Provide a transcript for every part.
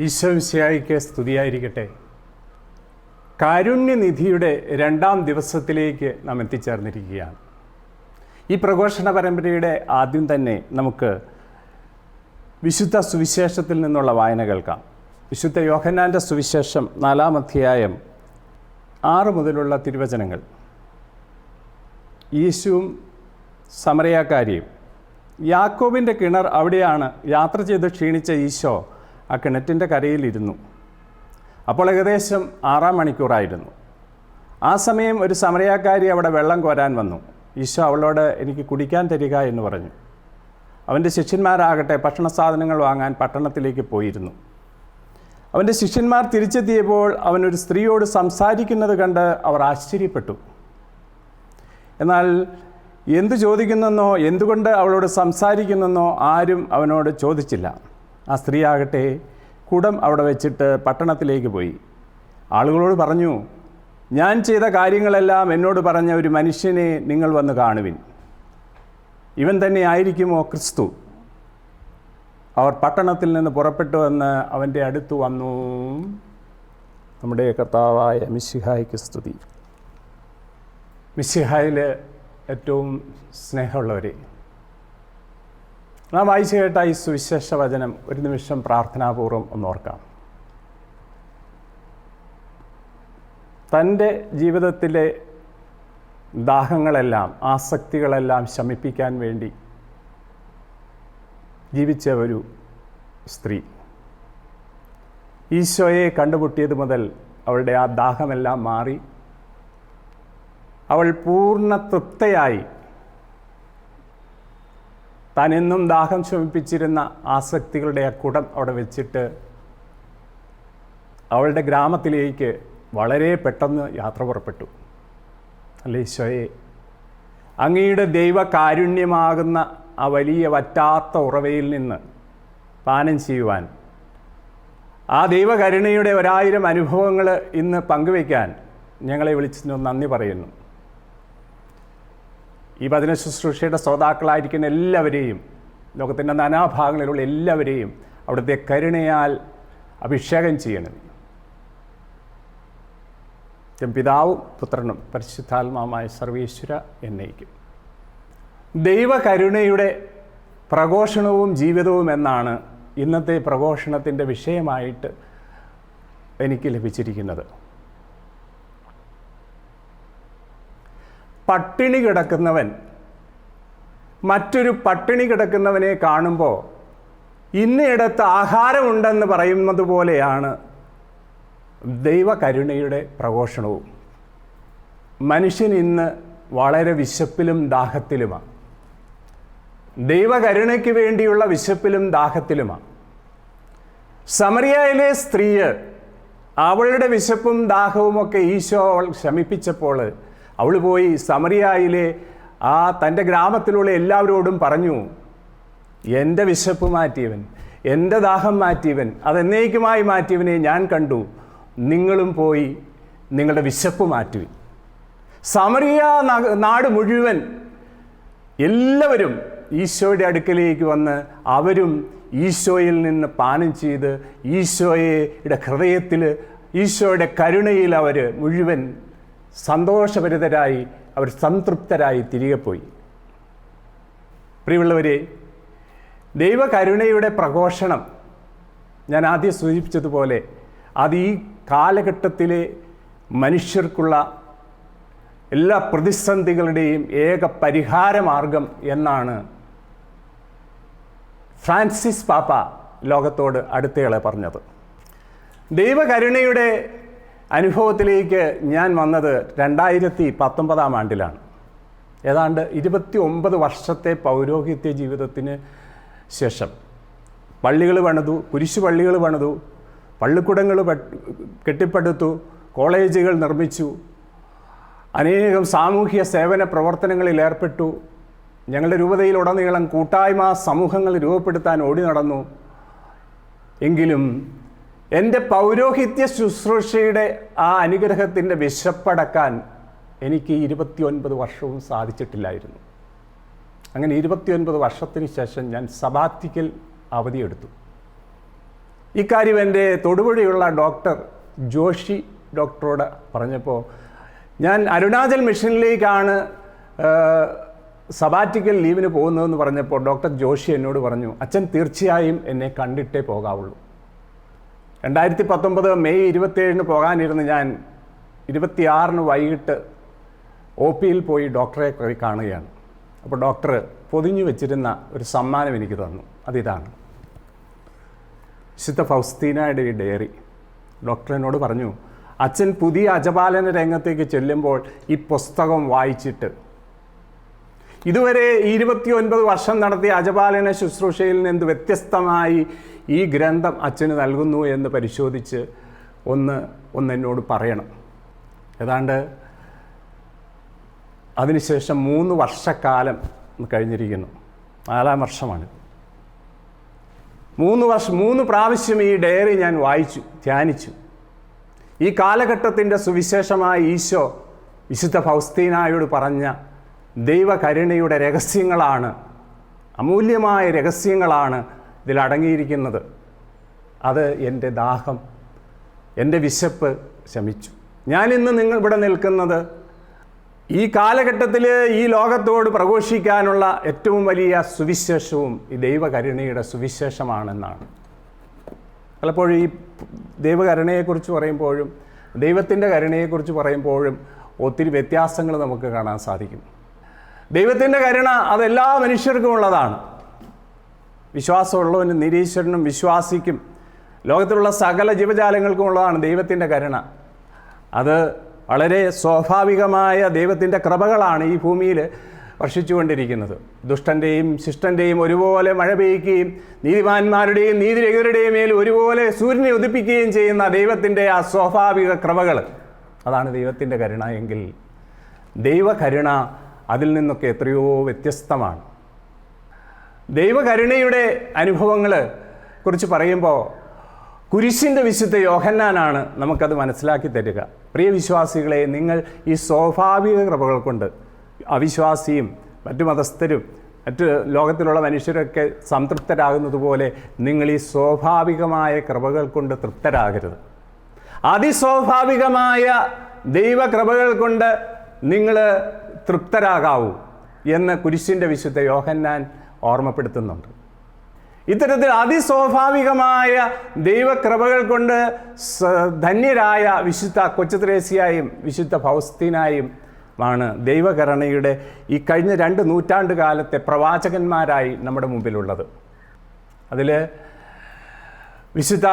ഈശോമിശിഹായ്ക്ക് സ്തുതിയായിരിക്കട്ടെ. കാരുണ്യനിധിയുടെ 2-ാം ദിവസത്തിലേക്ക് നാം എത്തിച്ചേർന്നിരിക്കുകയാണ്. ഈ പ്രഘോഷണ പരമ്പരയുടെ ആദ്യം തന്നെ നമുക്ക് വിശുദ്ധ സുവിശേഷത്തിൽ നിന്നുള്ള വായന കേൾക്കാം. വിശുദ്ധ യോഹന്നാൻ്റെ സുവിശേഷം 4-ാം അധ്യായം 6 മുതലുള്ള തിരുവചനങ്ങൾ. യേശുവും സമറിയാക്കാരിയും. യാക്കോബിൻ്റെ കിണർ അവിടെയാണ്. യാത്ര ചെയ്ത് ക്ഷീണിച്ച ഈശോ ആ കിണറ്റിൻ്റെ കരയിലിരുന്നു. അപ്പോൾ ഏകദേശം 6-ാം മണിക്കൂറായിരുന്നു. ആ സമയം ഒരു സമറിയാക്കാരി അവിടെ വെള്ളം കോരാൻ വന്നു. ഈശോ അവളോട് എനിക്ക് കുടിക്കാൻ തരിക എന്ന് പറഞ്ഞു. അവൻ്റെ ശിഷ്യന്മാരാകട്ടെ ഭക്ഷണ സാധനങ്ങൾ വാങ്ങാൻ പട്ടണത്തിലേക്ക് പോയിരുന്നു. അവൻ്റെ ശിഷ്യന്മാർ തിരിച്ചെത്തിയപ്പോൾ അവനൊരു സ്ത്രീയോട് സംസാരിക്കുന്നത് കണ്ട് അവർ ആശ്ചര്യപ്പെട്ടു. എന്നാൽ എന്തു ചോദിക്കുന്നെന്നോ എന്തുകൊണ്ട് അവളോട് സംസാരിക്കുന്നെന്നോ ആരും അവനോട് ചോദിച്ചില്ല. ആ സ്ത്രീ ആകട്ടെ കുടം അവിടെ വെച്ചിട്ട് പട്ടണത്തിലേക്ക് പോയി ആളുകളോട് പറഞ്ഞു, ഞാൻ ചെയ്ത കാര്യങ്ങളെല്ലാം എന്നോട് പറഞ്ഞ ഒരു മനുഷ്യനെ നിങ്ങൾ വന്ന് കാണുവിൻ. ഇവൻ തന്നെ ആയിരിക്കുമോ ക്രിസ്തു? അവർ പട്ടണത്തിൽ നിന്ന് പുറപ്പെട്ടു വന്ന് അവൻ്റെ അടുത്ത് വന്നു. നമ്മുടെ കർത്താവായ മിശിഹായ്ക്ക് സ്തുതി. മിശിഹായിൽ ഏറ്റവും സ്നേഹമുള്ളവരെ, നാം വായിച്ചു കേട്ട ഈ സുവിശേഷ വചനം ഒരു നിമിഷം പ്രാർത്ഥനാപൂർവം ഒന്നോർക്കാം. തൻ്റെ ജീവിതത്തിലെ ദാഹങ്ങളെല്ലാം ആസക്തികളെല്ലാം ശമിപ്പിക്കാൻ വേണ്ടി ജീവിച്ച ഒരു സ്ത്രീ. ഈശോയെ കണ്ടുമുട്ടിയത് മുതൽ അവളുടെ ആ ദാഹമെല്ലാം മാറി അവൾ പൂർണ്ണ തൃപ്തയായി താൻ എന്നും ദാഹം ശമിപ്പിച്ചിരുന്ന ആസക്തികളുടെ ആ കുടം അവിടെ വെച്ചിട്ട് അവളുടെ ഗ്രാമത്തിലേക്ക് വളരെ പെട്ടെന്ന് യാത്ര പുറപ്പെട്ടു. അല്ലേ ഈശോയെ, അങ്ങയുടെ ദൈവകാരുണ്യമാകുന്ന ആ വലിയ വറ്റാത്ത ഉറവയിൽ നിന്ന് പാനം ചെയ്യുവാൻ, ആ ദൈവകരുണയുടെ 1000 അനുഭവങ്ങൾ ഇന്ന് പങ്കുവയ്ക്കാൻ ഞങ്ങളെ വിളിച്ചു നന്ദി പറയുന്നു. ഈ വചന ശുശ്രൂഷയുടെ ശ്രോതാക്കളായിരിക്കുന്ന എല്ലാവരെയും, ലോകത്തിൻ്റെ നാനാഭാഗങ്ങളിലുള്ള എല്ലാവരെയും അവിടുത്തെ കരുണയാൽ അഭിഷേകം ചെയ്യണം. പിതാവും പുത്രനും പരിശുദ്ധാത്മാവുമായ സർവേശ്വര എന്നേക്കും. ദൈവകരുണയുടെ പ്രഘോഷണവും ജീവിതവും എന്നാണ് ഇന്നത്തെ പ്രഘോഷണത്തിൻ്റെ വിഷയമായിട്ട് എനിക്ക് ലഭിച്ചിരിക്കുന്നത്. പട്ടിണി കിടക്കുന്നവൻ മറ്റൊരു പട്ടിണി കിടക്കുന്നവനെ കാണുമ്പോൾ ഇന്നയിടത്ത് ആഹാരമുണ്ടെന്ന് പറയുന്നത് പോലെയാണ് ദൈവകരുണയുടെ പ്രഘോഷണവും. മനുഷ്യൻ ഇന്ന് വളരെ വിശപ്പിലും ദാഹത്തിലുമാണ്. ദൈവകരുണയ്ക്ക് വേണ്ടിയുള്ള വിശപ്പിലും ദാഹത്തിലുമാണ്. സമറിയയിലെ സ്ത്രീ അവളുടെ വിശപ്പും ദാഹവുമൊക്കെ ഈശോ ശമിപ്പിച്ചപ്പോൾ അവൾ പോയി സമറിയയിലെ തൻ്റെ ഗ്രാമത്തിലുള്ള എല്ലാവരോടും പറഞ്ഞു, എൻ്റെ വിശപ്പ് മാറ്റിയവൻ, എൻ്റെ ദാഹം മാറ്റിയവൻ, അതെന്നേക്കുമായി മാറ്റിയവനെ ഞാൻ കണ്ടു. നിങ്ങളും പോയി നിങ്ങളുടെ വിശപ്പ് മാറ്റുവിൻ. സമറിയ നാട് മുഴുവൻ എല്ലാവരും ഈശോയുടെ അടുക്കലേക്ക് വന്ന് അവരും ഈശോയിൽ നിന്ന് പാനം ചെയ്ത് ഈശോയുടെ ഹൃദയത്തിൽ, ഈശോയുടെ കരുണയിൽ അവർ മുഴുവൻ സന്തോഷഭരിതരായി, അവർ സംതൃപ്തരായി തിരികെ പോയി. പ്രിയമുള്ളവരെ, ദൈവകരുണയുടെ പ്രഘോഷണം ഞാൻ ആദ്യം സൂചിപ്പിച്ചതുപോലെ അത് ഈ കാലഘട്ടത്തിലെ മനുഷ്യർക്കുള്ള എല്ലാ പ്രതിസന്ധികളുടെയും ഏക പരിഹാരമാർഗം എന്നാണ് ഫ്രാൻസിസ് പാപ്പ ലോകത്തോട് അടുത്തയാളെ പറഞ്ഞത്. ദൈവകരുണയുടെ അനുഭവത്തിലേക്ക് ഞാൻ വന്നത് 2019 ആണ്ടിലാണ്. ഏതാണ്ട് 29 വർഷത്തെ പൗരോഹിത്യ ജീവിതത്തിന് ശേഷം പള്ളികൾ പണിതു, കുരിശുപള്ളികൾ പണിതു, പള്ളിക്കൂടങ്ങൾ കെട്ടിപ്പടുത്തു, കോളേജുകൾ നിർമ്മിച്ചു, അനേകം സാമൂഹ്യ സേവന പ്രവർത്തനങ്ങളിൽ ഏർപ്പെട്ടു. ഞങ്ങളുടെ രൂപതയിലുടനീളം കൂട്ടായ്മ സമൂഹങ്ങൾ രൂപപ്പെടുത്താൻ ഓടി നടന്നു. എങ്കിലും എൻ്റെ പൗരോഹിത്യ ശുശ്രൂഷയുടെ ആ അനുഗ്രഹത്തിൻ്റെ വിശപ്പടക്കാൻ എനിക്ക് 29 വർഷവും സാധിച്ചിട്ടില്ലായിരുന്നു. അങ്ങനെ 29 വർഷത്തിന് ശേഷം ഞാൻ സബാറ്റിക്കൽ അവധിയെടുത്തു. ഇക്കാര്യം എൻ്റെ തൊടുപുഴയുള്ള ഡോക്ടർ ജോഷി ഡോക്ടറോട് പറഞ്ഞപ്പോൾ, ഞാൻ അരുണാചൽ മിഷനിലേക്കാണ് സബാറ്റിക്കൽ ലീവിന് പോകുന്നതെന്ന് പറഞ്ഞപ്പോൾ ഡോക്ടർ ജോഷി എന്നോട് പറഞ്ഞു, അച്ഛൻ തീർച്ചയായും എന്നെ കണ്ടിട്ടേ പോകാവുള്ളൂ. 2019 മെയ് 27 പോകാനിരുന്ന് ഞാൻ 26 വൈകിട്ട് OPയിൽ പോയി ഡോക്ടറെ കാണുകയാണ്. അപ്പോൾ ഡോക്ടർ പൊതിഞ്ഞു വെച്ചിരുന്ന ഒരു സമ്മാനം എനിക്ക് തന്നു. അതിതാണ് വിശുദ്ധ ഫൗസ്തീനയുടെ ഈ ഡയറി. ഡോക്ടർ എന്നോട് പറഞ്ഞു, അച്ഛൻ പുതിയ അജപാലന രംഗത്തേക്ക് ചെല്ലുമ്പോൾ ഈ പുസ്തകം വായിച്ചിട്ട് ഇതുവരെ 29 വർഷം നടത്തിയ അജപാലന ശുശ്രൂഷയിൽ നിന്ന് വ്യത്യസ്തമായി ഈ ഗ്രന്ഥം അച്ഛന് നൽകുന്നു എന്ന് പരിശോധിച്ച് ഒന്ന് എന്നോട് പറയണം. ഏതാണ്ട് അതിനുശേഷം 3 വർഷക്കാലം കഴിഞ്ഞിരിക്കുന്നു. 4-ാം വർഷമാണ്. 3 പ്രാവശ്യം ഈ ഡയറി ഞാൻ വായിച്ചു, ധ്യാനിച്ചു. ഈ കാലഘട്ടത്തിൻ്റെ സുവിശേഷമായ ഈശോ വിശുദ്ധ ഫൗസ്തീനായോട് പറഞ്ഞ ദൈവകരുണയുടെ രഹസ്യങ്ങളാണ്, അമൂല്യമായ രഹസ്യങ്ങളാണ് ഇതിലടങ്ങിയിരിക്കുന്നത്. അത് എൻ്റെ ദാഹം, എൻ്റെ വിശപ്പ് ശമിച്ചു. ഞാനിന്ന് ഇവിടെ നിൽക്കുന്നത് ഈ കാലഘട്ടത്തിൽ ഈ ലോകത്തോട് പ്രഘോഷിക്കാനുള്ള ഏറ്റവും വലിയ സുവിശേഷവും ഈ ദൈവകരുണയുടെ സുവിശേഷമാണെന്നാണ്. പലപ്പോഴും ഈ ദൈവകരുണയെക്കുറിച്ച് പറയുമ്പോഴും ദൈവത്തിൻ്റെ കരുണയെക്കുറിച്ച് പറയുമ്പോഴും ഒത്തിരി വ്യത്യാസങ്ങൾ നമുക്ക് കാണാൻ സാധിക്കും. ദൈവത്തിൻ്റെ കരുണ അതെല്ലാ മനുഷ്യർക്കും ഉള്ളതാണ്. വിശ്വാസമുള്ളവനും നിരീശ്വരനും വിശ്വാസിക്കും ലോകത്തിലുള്ള സകല ജീവജാലങ്ങൾക്കും ഉള്ളതാണ് ദൈവത്തിൻ്റെ കരുണ. അത് വളരെ സ്വാഭാവികമായ ദൈവത്തിൻ്റെ കൃപകളാണ് ഈ ഭൂമിയിൽ വർഷിച്ചുകൊണ്ടിരിക്കുന്നത്. ദുഷ്ടൻ്റെയും ശിഷ്ടൻ്റെയും ഒരുപോലെ മഴ പെയ്യുകയും നീതിമാന്മാരുടെയും നീതിരഹിതരുടെയും മേൽ ഒരുപോലെ സൂര്യനെ ഉദിപ്പിക്കുകയും ചെയ്യുന്ന ദൈവത്തിൻ്റെ ആ സ്വാഭാവിക കൃപകൾ, അതാണ് ദൈവത്തിൻ്റെ കരുണ. എങ്കിൽ ദൈവകരുണ അതിൽ നിന്നൊക്കെ എത്രയോ വ്യത്യസ്തമാണ്. ദൈവകരുണയുടെ അനുഭവങ്ങൾ കുറിച്ച് പറയുമ്പോൾ കുരിശിൻ്റെ വിശുദ്ധ യോഹന്നാനാണ് നമുക്കത് മനസ്സിലാക്കി തരിക. പ്രിയ വിശ്വാസികളെ, നിങ്ങൾ ഈ സ്വാഭാവിക കൃപകൾ കൊണ്ട് അവിശ്വാസിയും മറ്റു മതസ്ഥരും മറ്റ് ലോകത്തിലുള്ള മനുഷ്യരൊക്കെ സംതൃപ്തരാകുന്നത് പോലെ നിങ്ങൾ ഈ സ്വാഭാവികമായ കൃപകൾ കൊണ്ട് തൃപ്തരാകരുത്. അതിസ്വാഭാവികമായ ദൈവകൃപകൾ കൊണ്ട് നിങ്ങൾ തൃപ്തരാകാവൂ എന്ന് കുരിശിൻ്റെ വിശുദ്ധ യോഹന്നാൻ ഓർമ്മപ്പെടുത്തുന്നുണ്ട്. ഇത്തരത്തിൽ അതിസ്വാഭാവികമായ ദൈവകൃപകൾ കൊണ്ട് ധന്യരായ വിശുദ്ധ കൊച്ചുത്രേസ്യയും വിശുദ്ധ ഫൗസ്തീനായും ആണ് ദൈവകരുണയുടെ ഈ കഴിഞ്ഞ 2 നൂറ്റാണ്ട് കാലത്തെ പ്രവാചകന്മാരായി നമ്മുടെ മുമ്പിലുള്ളത്. അതിൽ വിശുദ്ധ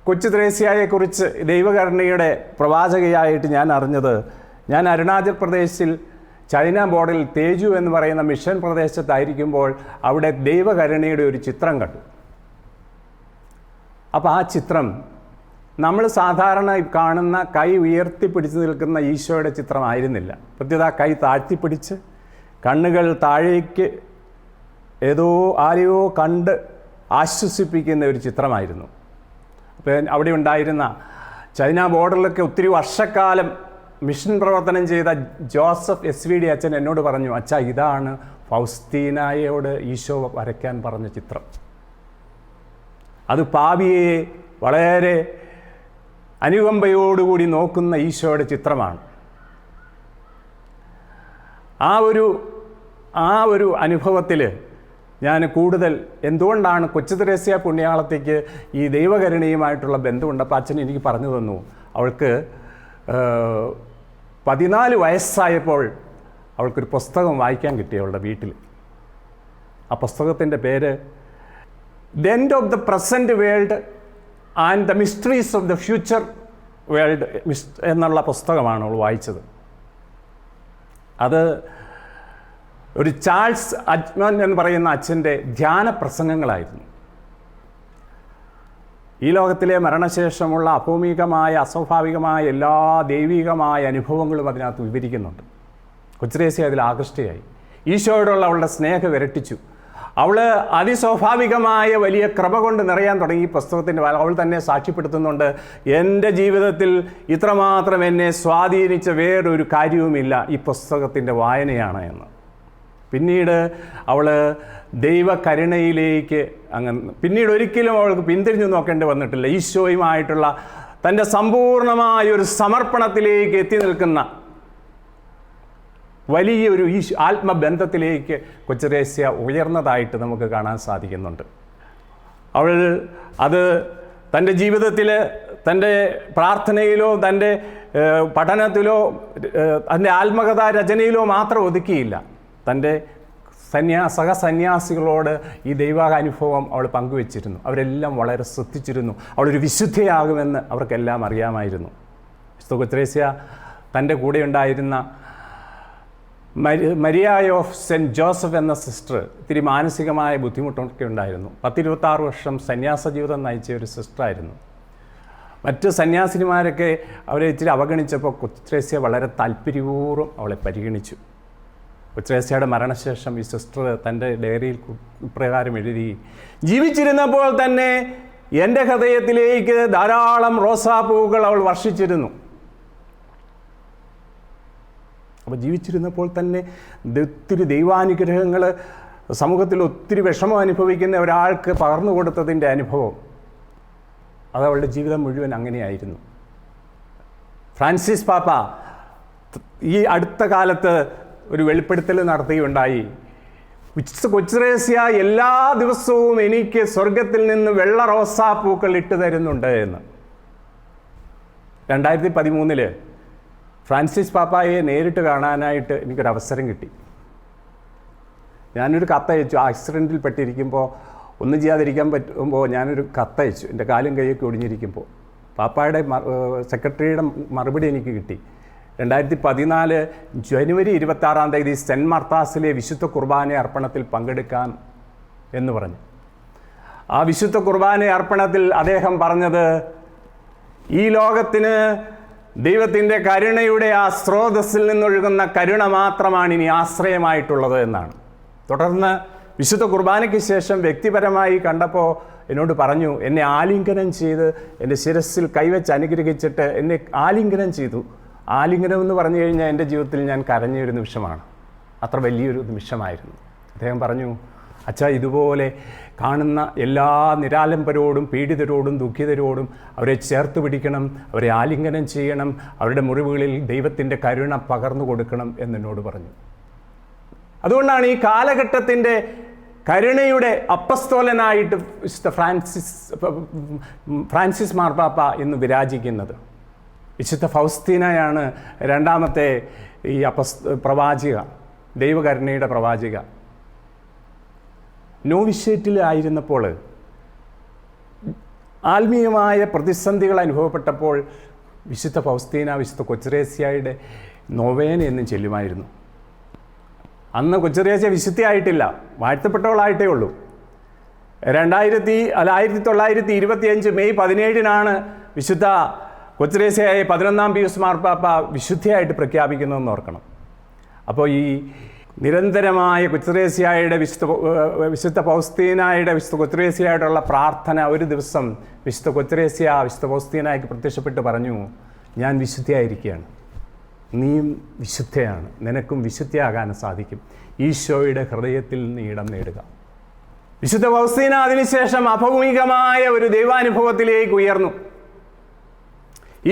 കൊച്ചുത്രേസ്യയെക്കുറിച്ച് ദൈവകരുണയുടെ പ്രവാചകയായിട്ട് ഞാൻ അറിഞ്ഞത്, ഞാൻ അരുണാചൽ പ്രദേശിൽ ചൈന ബോർഡറിൽ തേജു എന്ന് പറയുന്ന മിഷൻ പ്രദേശത്തായിരിക്കുമ്പോൾ അവിടെ ദൈവകരുണയുടെ ഒരു ചിത്രം കണ്ടു. അപ്പോൾ ആ ചിത്രം നമ്മൾ സാധാരണ കാണുന്ന കൈ ഉയർത്തിപ്പിടിച്ച് നിൽക്കുന്ന ഈശോയുടെ ചിത്രമായിരുന്നില്ല. പ്രത്യേക കൈ താഴ്ത്തിപ്പിടിച്ച് കണ്ണുകൾ താഴേക്ക് ആരെയോ കണ്ട് ആശ്വസിപ്പിക്കുന്ന ഒരു ചിത്രമായിരുന്നു. അപ്പോൾ അവിടെ ഉണ്ടായിരുന്ന ചൈന ബോർഡറിലൊക്കെ ഒത്തിരി വർഷക്കാലം മിഷൻ പ്രവർത്തനം ചെയ്ത ജോസഫ് SVD അച്ഛൻ എന്നോട് പറഞ്ഞു, അച്ഛാ, ഇതാണ് ഫൗസ്തീനായോട് ഈശോ വരയ്ക്കാൻ പറഞ്ഞ ചിത്രം. അത് പാപിയെ വളരെ അനുകമ്പയോടുകൂടി നോക്കുന്ന ഈശോയുടെ ചിത്രമാണ്. ആ ഒരു അനുഭവത്തിൽ ഞാൻ കൂടുതൽ എന്തുകൊണ്ടാണ് കൊച്ചുത്രേസ്യ പുണ്യാളത്തേക്ക് ഈ ദൈവകരുണയുമായിട്ടുള്ള ബന്ധമുണ്ട്. അപ്പോൾ അച്ഛൻ എനിക്ക് പറഞ്ഞു തന്നു, അവൾക്ക് 14 വയസ്സായപ്പോൾ അവൾക്കൊരു പുസ്തകം വായിക്കാൻ കിട്ടി അവളുടെ വീട്ടിൽ. ആ പുസ്തകത്തിൻ്റെ പേര് the end of the present world and the mysteries of the future world എന്നുള്ള പുസ്തകമാണ് അവൾ വായിച്ചത്. അത് ഒരു ചാൾസ് അജ്മൻ എന്ന് പറയുന്ന അച്ഛൻ്റെ ധ്യാന പ്രസംഗങ്ങളായിരുന്നു. ഈ ലോകത്തിലെ മരണശേഷമുള്ള അഭൗമികമായ അസ്വാഭാവികമായ എല്ലാ ദൈവികമായ അനുഭവങ്ങളും അതിനകത്ത് വിവരിക്കുന്നുണ്ട്. കൊച്ചുത്രേസ്യ അതിൽ ആകൃഷ്ടയായി. ഈശോയോടുള്ള അവളുടെ സ്നേഹം ഇരട്ടിച്ചു. അവൾ അതിസ്വാഭാവികമായ വലിയ കൃപ കൊണ്ട് നിറയാൻ തുടങ്ങി. ഈ പുസ്തകത്തിൻ്റെ അവൾ തന്നെ സാക്ഷ്യപ്പെടുത്തുന്നുണ്ട്, എൻ്റെ ജീവിതത്തിൽ ഇത്രമാത്രം എന്നെ സ്വാധീനിച്ച വേറൊരു കാര്യവുമില്ല, ഈ പുസ്തകത്തിൻ്റെ വായനയാണ് എന്ന്. പിന്നീട് അവൾ ദൈവകരുണയിലേക്ക് പിന്നീട് ഒരിക്കലും അവൾക്ക് പിന്തിരിഞ്ഞു നോക്കേണ്ടി വന്നിട്ടില്ല. ഈശോയുമായിട്ടുള്ള തൻ്റെ സമ്പൂർണമായ ഒരു സമർപ്പണത്തിലേക്ക് എത്തി നിൽക്കുന്ന വലിയൊരു ആത്മബന്ധത്തിലേക്ക് കൊച്ചുത്രേസ്യ ഉയർന്നതായിട്ട് നമുക്ക് കാണാൻ സാധിക്കുന്നുണ്ട്. അവൾ അത് തൻ്റെ ജീവിതത്തിൽ, തൻ്റെ പ്രാർത്ഥനയിലോ തൻ്റെ പഠനത്തിലോ തൻ്റെ ആത്മകഥാ രചനയിലോ മാത്രം ഒതുക്കിയില്ല. തൻ്റെ സഹസന്യാസികളോട് ഈ ദൈവാനുഭവം അവൾ പങ്കുവച്ചിരുന്നു. അവരെല്ലാം വളരെ ശ്രദ്ധിച്ചിരുന്നു. അവളൊരു വിശുദ്ധയാകുമെന്ന് അവർക്കെല്ലാം അറിയാമായിരുന്നു. വിശുദ്ധ കൊച്ചുത്രേസ്യ തൻ്റെ കൂടെ ഉണ്ടായിരുന്ന മരിയ ഓഫ് സെൻറ്റ് ജോസഫ് എന്ന സിസ്റ്റർ ഇത്തിരി മാനസികമായ ബുദ്ധിമുട്ടൊക്കെ ഉണ്ടായിരുന്നു. 10-26 വർഷം സന്യാസ ജീവിതം നയിച്ച ഒരു സിസ്റ്ററായിരുന്നു. മറ്റ് സന്യാസിനിമാരൊക്കെ അവരെ ഇച്ചിരി അവഗണിച്ചപ്പോൾ കൊച്ചുത്രേസ്യ വളരെ താല്പര്യപൂർവ്വം അവളെ പരിഗണിച്ചു. കൊച്ചുത്രേസ്യയുടെ മരണശേഷം ഈ സിസ്റ്റർ തൻ്റെ ഡയറിയിൽ ഇപ്രകാരം എഴുതി: ജീവിച്ചിരുന്നപ്പോൾ തന്നെ എൻ്റെ ഹൃദയത്തിലേക്ക് ധാരാളം റോസാപ്പൂക്കൾ അവൾ വർഷിച്ചിരുന്നു. അപ്പോൾ ജീവിച്ചിരുന്നപ്പോൾ തന്നെ ഒത്തിരി ദൈവാനുഗ്രഹങ്ങൾ സമൂഹത്തിൽ ഒത്തിരി വിഷമം അനുഭവിക്കുന്ന ഒരാൾക്ക് പകർന്നു കൊടുത്തതിൻ്റെ അനുഭവം അത് അവളുടെ ജീവിതം മുഴുവൻ അങ്ങനെയായിരുന്നു. ഫ്രാൻസിസ് പാപ്പ ഈ അടുത്ത കാലത്ത് ഒരു വെളിപ്പെടുത്തൽ നടത്തുകയുണ്ടായി. കൊച്ചുത്രേസ്യ എല്ലാ ദിവസവും എനിക്ക് സ്വർഗത്തിൽ നിന്ന് വെള്ള റോസാപ്പൂക്കൾ ഇട്ട് തരുന്നുണ്ട് എന്ന്. 2013 ഫ്രാൻസിസ് പാപ്പായെ നേരിട്ട് കാണാനായിട്ട് എനിക്കൊരവസരം കിട്ടി. ഞാനൊരു കത്തയച്ചു. ആക്സിഡൻറ്റിൽ പെട്ടിരിക്കുമ്പോൾ ഒന്നും ചെയ്യാതിരിക്കാൻ പറ്റുമ്പോൾ ഞാനൊരു കത്തയച്ചു. എൻ്റെ കാലും കൈയൊക്കെ ഒടിഞ്ഞിരിക്കുമ്പോൾ പാപ്പായുടെ സെക്രട്ടറിയുടെ മറുപടി എനിക്ക് കിട്ടി. 2014 ജനുവരി 26 സെൻറ്റ് മാർത്താസിലെ വിശുദ്ധ കുർബാന അർപ്പണത്തിൽ പങ്കെടുക്കാം എന്ന് പറഞ്ഞു. ആ വിശുദ്ധ കുർബാന അർപ്പണത്തിൽ അദ്ദേഹം പറഞ്ഞത്, ഈ ലോകത്തിന് ദൈവത്തിൻ്റെ കരുണയുടെ ആ സ്രോതസ്സിൽ നിന്നൊഴുകുന്ന കരുണ മാത്രമാണ് ഇനി ആശ്രയമായിട്ടുള്ളത് എന്നാണ്. തുടർന്ന് വിശുദ്ധ കുർബാനയ്ക്ക് ശേഷം വ്യക്തിപരമായി കണ്ടപ്പോൾ എന്നോട് പറഞ്ഞു, എന്നെ ആലിംഗനം ചെയ്ത് എൻ്റെ ശിരസ്സിൽ കൈവച്ച് അനുഗ്രഹിച്ചിട്ട് എന്നെ ആലിംഗനം ചെയ്തു. ആലിംഗനം എന്ന് പറഞ്ഞു കഴിഞ്ഞാൽ എൻ്റെ ജീവിതത്തിൽ ഞാൻ കരഞ്ഞൊരു നിമിഷമാണ്. അത്ര വലിയൊരു നിമിഷമായിരുന്നു. അദ്ദേഹം പറഞ്ഞു, അച്ഛാ, ഇതുപോലെ കാണുന്ന എല്ലാ നിരാലംബരോടും പീഡിതരോടും ദുഃഖിതരോടും അവരെ ചേർത്ത് പിടിക്കണം, അവരെ ആലിംഗനം ചെയ്യണം, അവരുടെ മുറിവുകളിൽ ദൈവത്തിൻ്റെ കരുണ പകർന്നു കൊടുക്കണം എന്നോട് പറഞ്ഞു. അതുകൊണ്ടാണ് ഈ കാലഘട്ടത്തിൻ്റെ കരുണയുടെ അപ്പസ്തോലനായിട്ട് വിശുദ്ധ ഫ്രാൻസിസ് മാർപ്പാപ്പ ഇന്ന് വിരാജിക്കുന്നത്. വിശുദ്ധ ഫൗസ്തീനയാണ് രണ്ടാമത്തെ ഈ പ്രവാചിക, ദൈവകരുണയുടെ പ്രവാചിക. നോവിഷ്യേറ്റിലായിരുന്നപ്പോൾ ആത്മീയമായ പ്രതിസന്ധികൾ അനുഭവപ്പെട്ടപ്പോൾ വിശുദ്ധ ഫൗസ്തീന വിശുദ്ധ കൊച്ചുത്രേസ്യയുടെ നൊവേന എന്നും ചൊല്ലുമായിരുന്നു. അന്ന് കൊച്ചുത്രേസ്യ വിശുദ്ധയായിട്ടില്ല, വാഴ്ത്തപ്പെട്ടവളായിട്ടേ ഉള്ളൂ. 1925 മെയ് 17 വിശുദ്ധ കൊച്ചുത്രേസ്യയെ 11-ാം പിയൂസ് മാർപ്പാപ്പ വിശുദ്ധയായിട്ട് പ്രഖ്യാപിക്കുന്നതെന്ന് ഓർക്കണം. അപ്പോൾ ഈ നിരന്തരമായ കൊച്ചുത്രേസ്യയുടെ വിശുദ്ധ ഫൗസ്തീനായുടെ വിശുദ്ധ കൊച്ചുത്രേസ്യയായിട്ടുള്ള പ്രാർത്ഥന ഒരു ദിവസം വിശുദ്ധ ഫൗസ്തീനായ്ക്ക് പ്രത്യക്ഷപ്പെട്ട് പറഞ്ഞു, ഞാൻ വിശുദ്ധയായിരിക്കുകയാണ്, നീയും വിശുദ്ധയാണ്, നിനക്കും വിശുദ്ധയാകാൻ സാധിക്കും, ഈശോയുടെ ഹൃദയത്തിൽ നീ ഇടം നേടുക. വിശുദ്ധ ഫൗസ്തീന അതിനുശേഷം അഭൗമികമായ ഒരു ദൈവാനുഭവത്തിലേക്ക് ഉയർന്നു.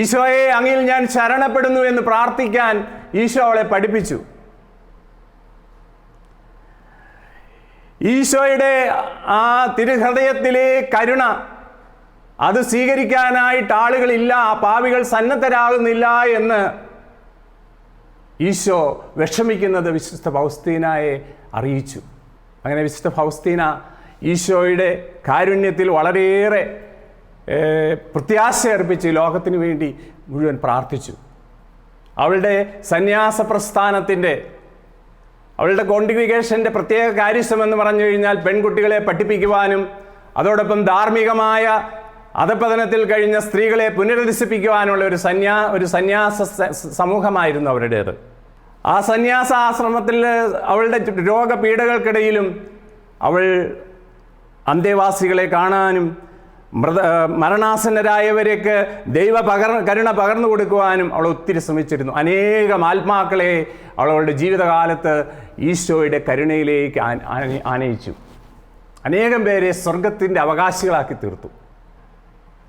ഈശോയെ, അങ്ങിൽ ഞാൻ ശരണപ്പെടുന്നു എന്ന് പ്രാർത്ഥിക്കാൻ ഈശോ അവളെ പഠിപ്പിച്ചു. ഈശോയുടെ ആ തിരുഹൃദയത്തിലെ കരുണ അത് സ്വീകരിക്കാനായിട്ട് ആളുകളില്ല, ആ പാപികൾ സന്നദ്ധരാകുന്നില്ല എന്ന് ഈശോ വിഷമിക്കുന്നത് വിശുദ്ധ ഫൗസ്തീനയെ അറിയിച്ചു. അങ്ങനെ വിശുദ്ധ ഫൗസ്തീന ഈശോയുടെ കാരുണ്യത്തിൽ വളരെയേറെ പ്രത്യാശ അർപ്പിച്ച് ലോകത്തിന് വേണ്ടി മുഴുവൻ പ്രാർത്ഥിച്ചു. അവളുടെ സന്യാസ പ്രസ്ഥാനത്തിൻ്റെ, അവളുടെ കോൺഗ്രിഗേഷൻ്റെ പ്രത്യേക കാര്യസ്ഥം എന്ന് പറഞ്ഞു കഴിഞ്ഞാൽ പെൺകുട്ടികളെ പഠിപ്പിക്കുവാനും അതോടൊപ്പം ധാർമ്മികമായ അധപതനത്തിൽ കഴിഞ്ഞ സ്ത്രീകളെ പുനരധിവസിപ്പിക്കുവാനുള്ള ഒരു സന്യാസ സമൂഹമായിരുന്നു അവരുടേത്. ആ സന്യാസ ആശ്രമത്തിൽ അവളുടെ രോഗപീഠകൾക്കിടയിലും അവൾ അന്തേവാസികളെ കാണാനും മരണാസന്നരായവരേക്ക് കരുണ പകർന്നു കൊടുക്കുവാനും അവൾ ഒത്തിരി ശ്രമിച്ചിരുന്നു. അനേകം ആത്മാക്കളെ അവളുടെ ജീവിതകാലത്ത് ഈശോയുടെ കരുണയിലേക്ക് ആനയിച്ചു. അനേകം പേരെ സ്വർഗത്തിൻ്റെ അവകാശികളാക്കി തീർത്തു.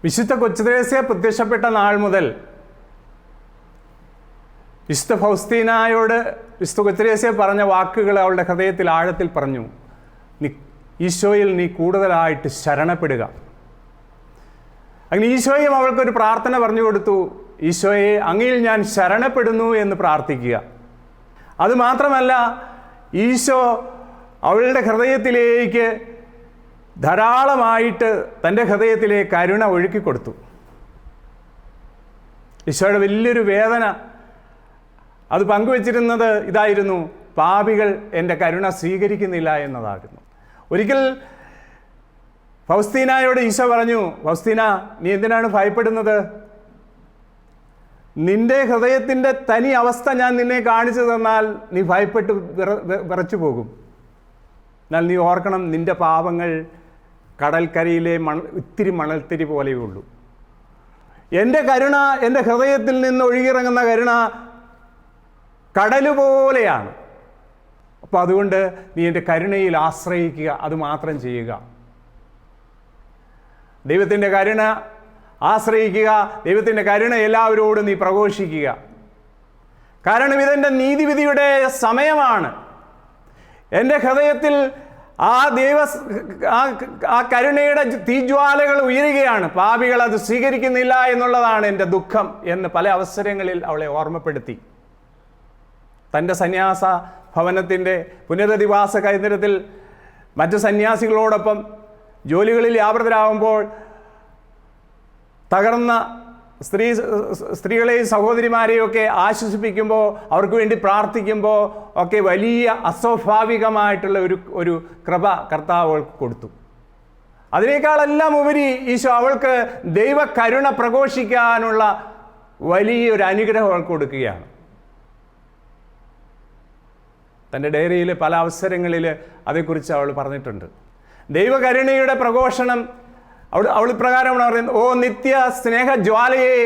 വിശുദ്ധ കൊച്ചുത്രേസ്യ പ്രത്യക്ഷപ്പെട്ട നാൾ മുതൽ വിശുദ്ധ ഫൗസ്തീനായോട് വിശുദ്ധ കൊച്ചുത്രേസ്യ പറഞ്ഞ വാക്കുകൾ അവളുടെ ഹൃദയത്തിൽ ആഴത്തിൽ പറഞ്ഞു. ഈശോയിൽ നീ കൂടുതലായിട്ട് ശരണപ്പെടുക. അങ്ങനെ ഈശോയും അവൾക്കൊരു പ്രാർത്ഥന പറഞ്ഞു കൊടുത്തു. ഈശോയെ, അങ്ങയിൽ ഞാൻ ശരണപ്പെടുന്നു എന്ന് പ്രാർത്ഥിക്കുക. അതുമാത്രമല്ല, ഈശോ അവളുടെ ഹൃദയത്തിലേക്ക് ധാരാളമായിട്ട് തൻ്റെ ഹൃദയത്തിലേക്ക് കരുണ ഒഴുക്കിക്കൊടുത്തു. ഈശോയുടെ വലിയൊരു വേദന അത് പങ്കുവച്ചിരുന്നത് ഇതായിരുന്നു: പാപികൾ എൻ്റെ കരുണ സ്വീകരിക്കുന്നില്ല എന്നതായിരുന്നു. ഒരിക്കൽ ഫൗസ്തീനായോട് ഈശോ പറഞ്ഞു, ഫൗസ്തീന, നീ എന്തിനാണ് ഭയപ്പെടുന്നത്? നിന്റെ ഹൃദയത്തിൻ്റെ തനി അവസ്ഥ ഞാൻ നിന്നെ കാണിച്ചു തന്നാൽ നീ ഭയപ്പെട്ട് വിറച്ചു പോകും. എന്നാൽ നീ ഓർക്കണം, നിന്റെ പാപങ്ങൾ കടൽക്കരയിലെ ഇത്തിരി മണൽത്തിരി പോലെയുള്ളൂ. എൻ്റെ കരുണ, എൻ്റെ ഹൃദയത്തിൽ നിന്ന് ഒഴുകിയിറങ്ങുന്ന കരുണ കടല് പോലെയാണ്. അപ്പോൾ അതുകൊണ്ട് നീ എൻ്റെ കരുണയിൽ ആശ്രയിക്കുക, അതുമാത്രം ചെയ്യുക. ദൈവത്തിൻ്റെ കരുണ ആശ്രയിക്കുക, ദൈവത്തിൻ്റെ കരുണ എല്ലാവരോടും നീ പ്രഘോഷിക്കുക. കാരണം ഇതെൻ്റെ നീതിവിധിയുടെ സമയമാണ്. എൻ്റെ ഹൃദയത്തിൽ ആ കരുണയുടെ തീജ്വാലകൾ ഉയരുകയാണ്. പാപികൾ അത് സ്വീകരിക്കുന്നില്ല എന്നുള്ളതാണ് എൻ്റെ ദുഃഖം എന്ന് പല അവസരങ്ങളിൽ അവളെ ഓർമ്മപ്പെടുത്തി. തൻ്റെ സന്യാസ ഭവനത്തിൻ്റെ പുനരധിവാസ കേന്ദ്രത്തിൽ മറ്റു സന്യാസികളോടൊപ്പം ജോലികളിൽ വ്യാപൃതരാകുമ്പോൾ തകർന്ന സ്ത്രീകളെയും സഹോദരിമാരെയും ഒക്കെ ആശ്വസിപ്പിക്കുമ്പോൾ, അവർക്ക് വേണ്ടി പ്രാർത്ഥിക്കുമ്പോൾ ഒക്കെ വലിയ അസ്വാഭാവികമായിട്ടുള്ള ഒരു കൃപ കർത്താവ് അവൾക്ക് കൊടുത്തു. അതിനേക്കാളെല്ലാം ഉപരി ഈശോ അവൾക്ക് ദൈവ കരുണ പ്രഘോഷിക്കാനുള്ള വലിയൊരു അനുഗ്രഹം അവൾക്ക് കൊടുക്കുകയാണ്. തൻ്റെ ഡയറിയിൽ പല അവസരങ്ങളിൽ അതേക്കുറിച്ച് അവൾ പറഞ്ഞിട്ടുണ്ട്. ദൈവകരുണയുടെ പ്രഘോഷണം അവൾ പ്രകാരമാണ് പറയുന്നത്: ഓ നിത്യ സ്നേഹജ്വാലയെ,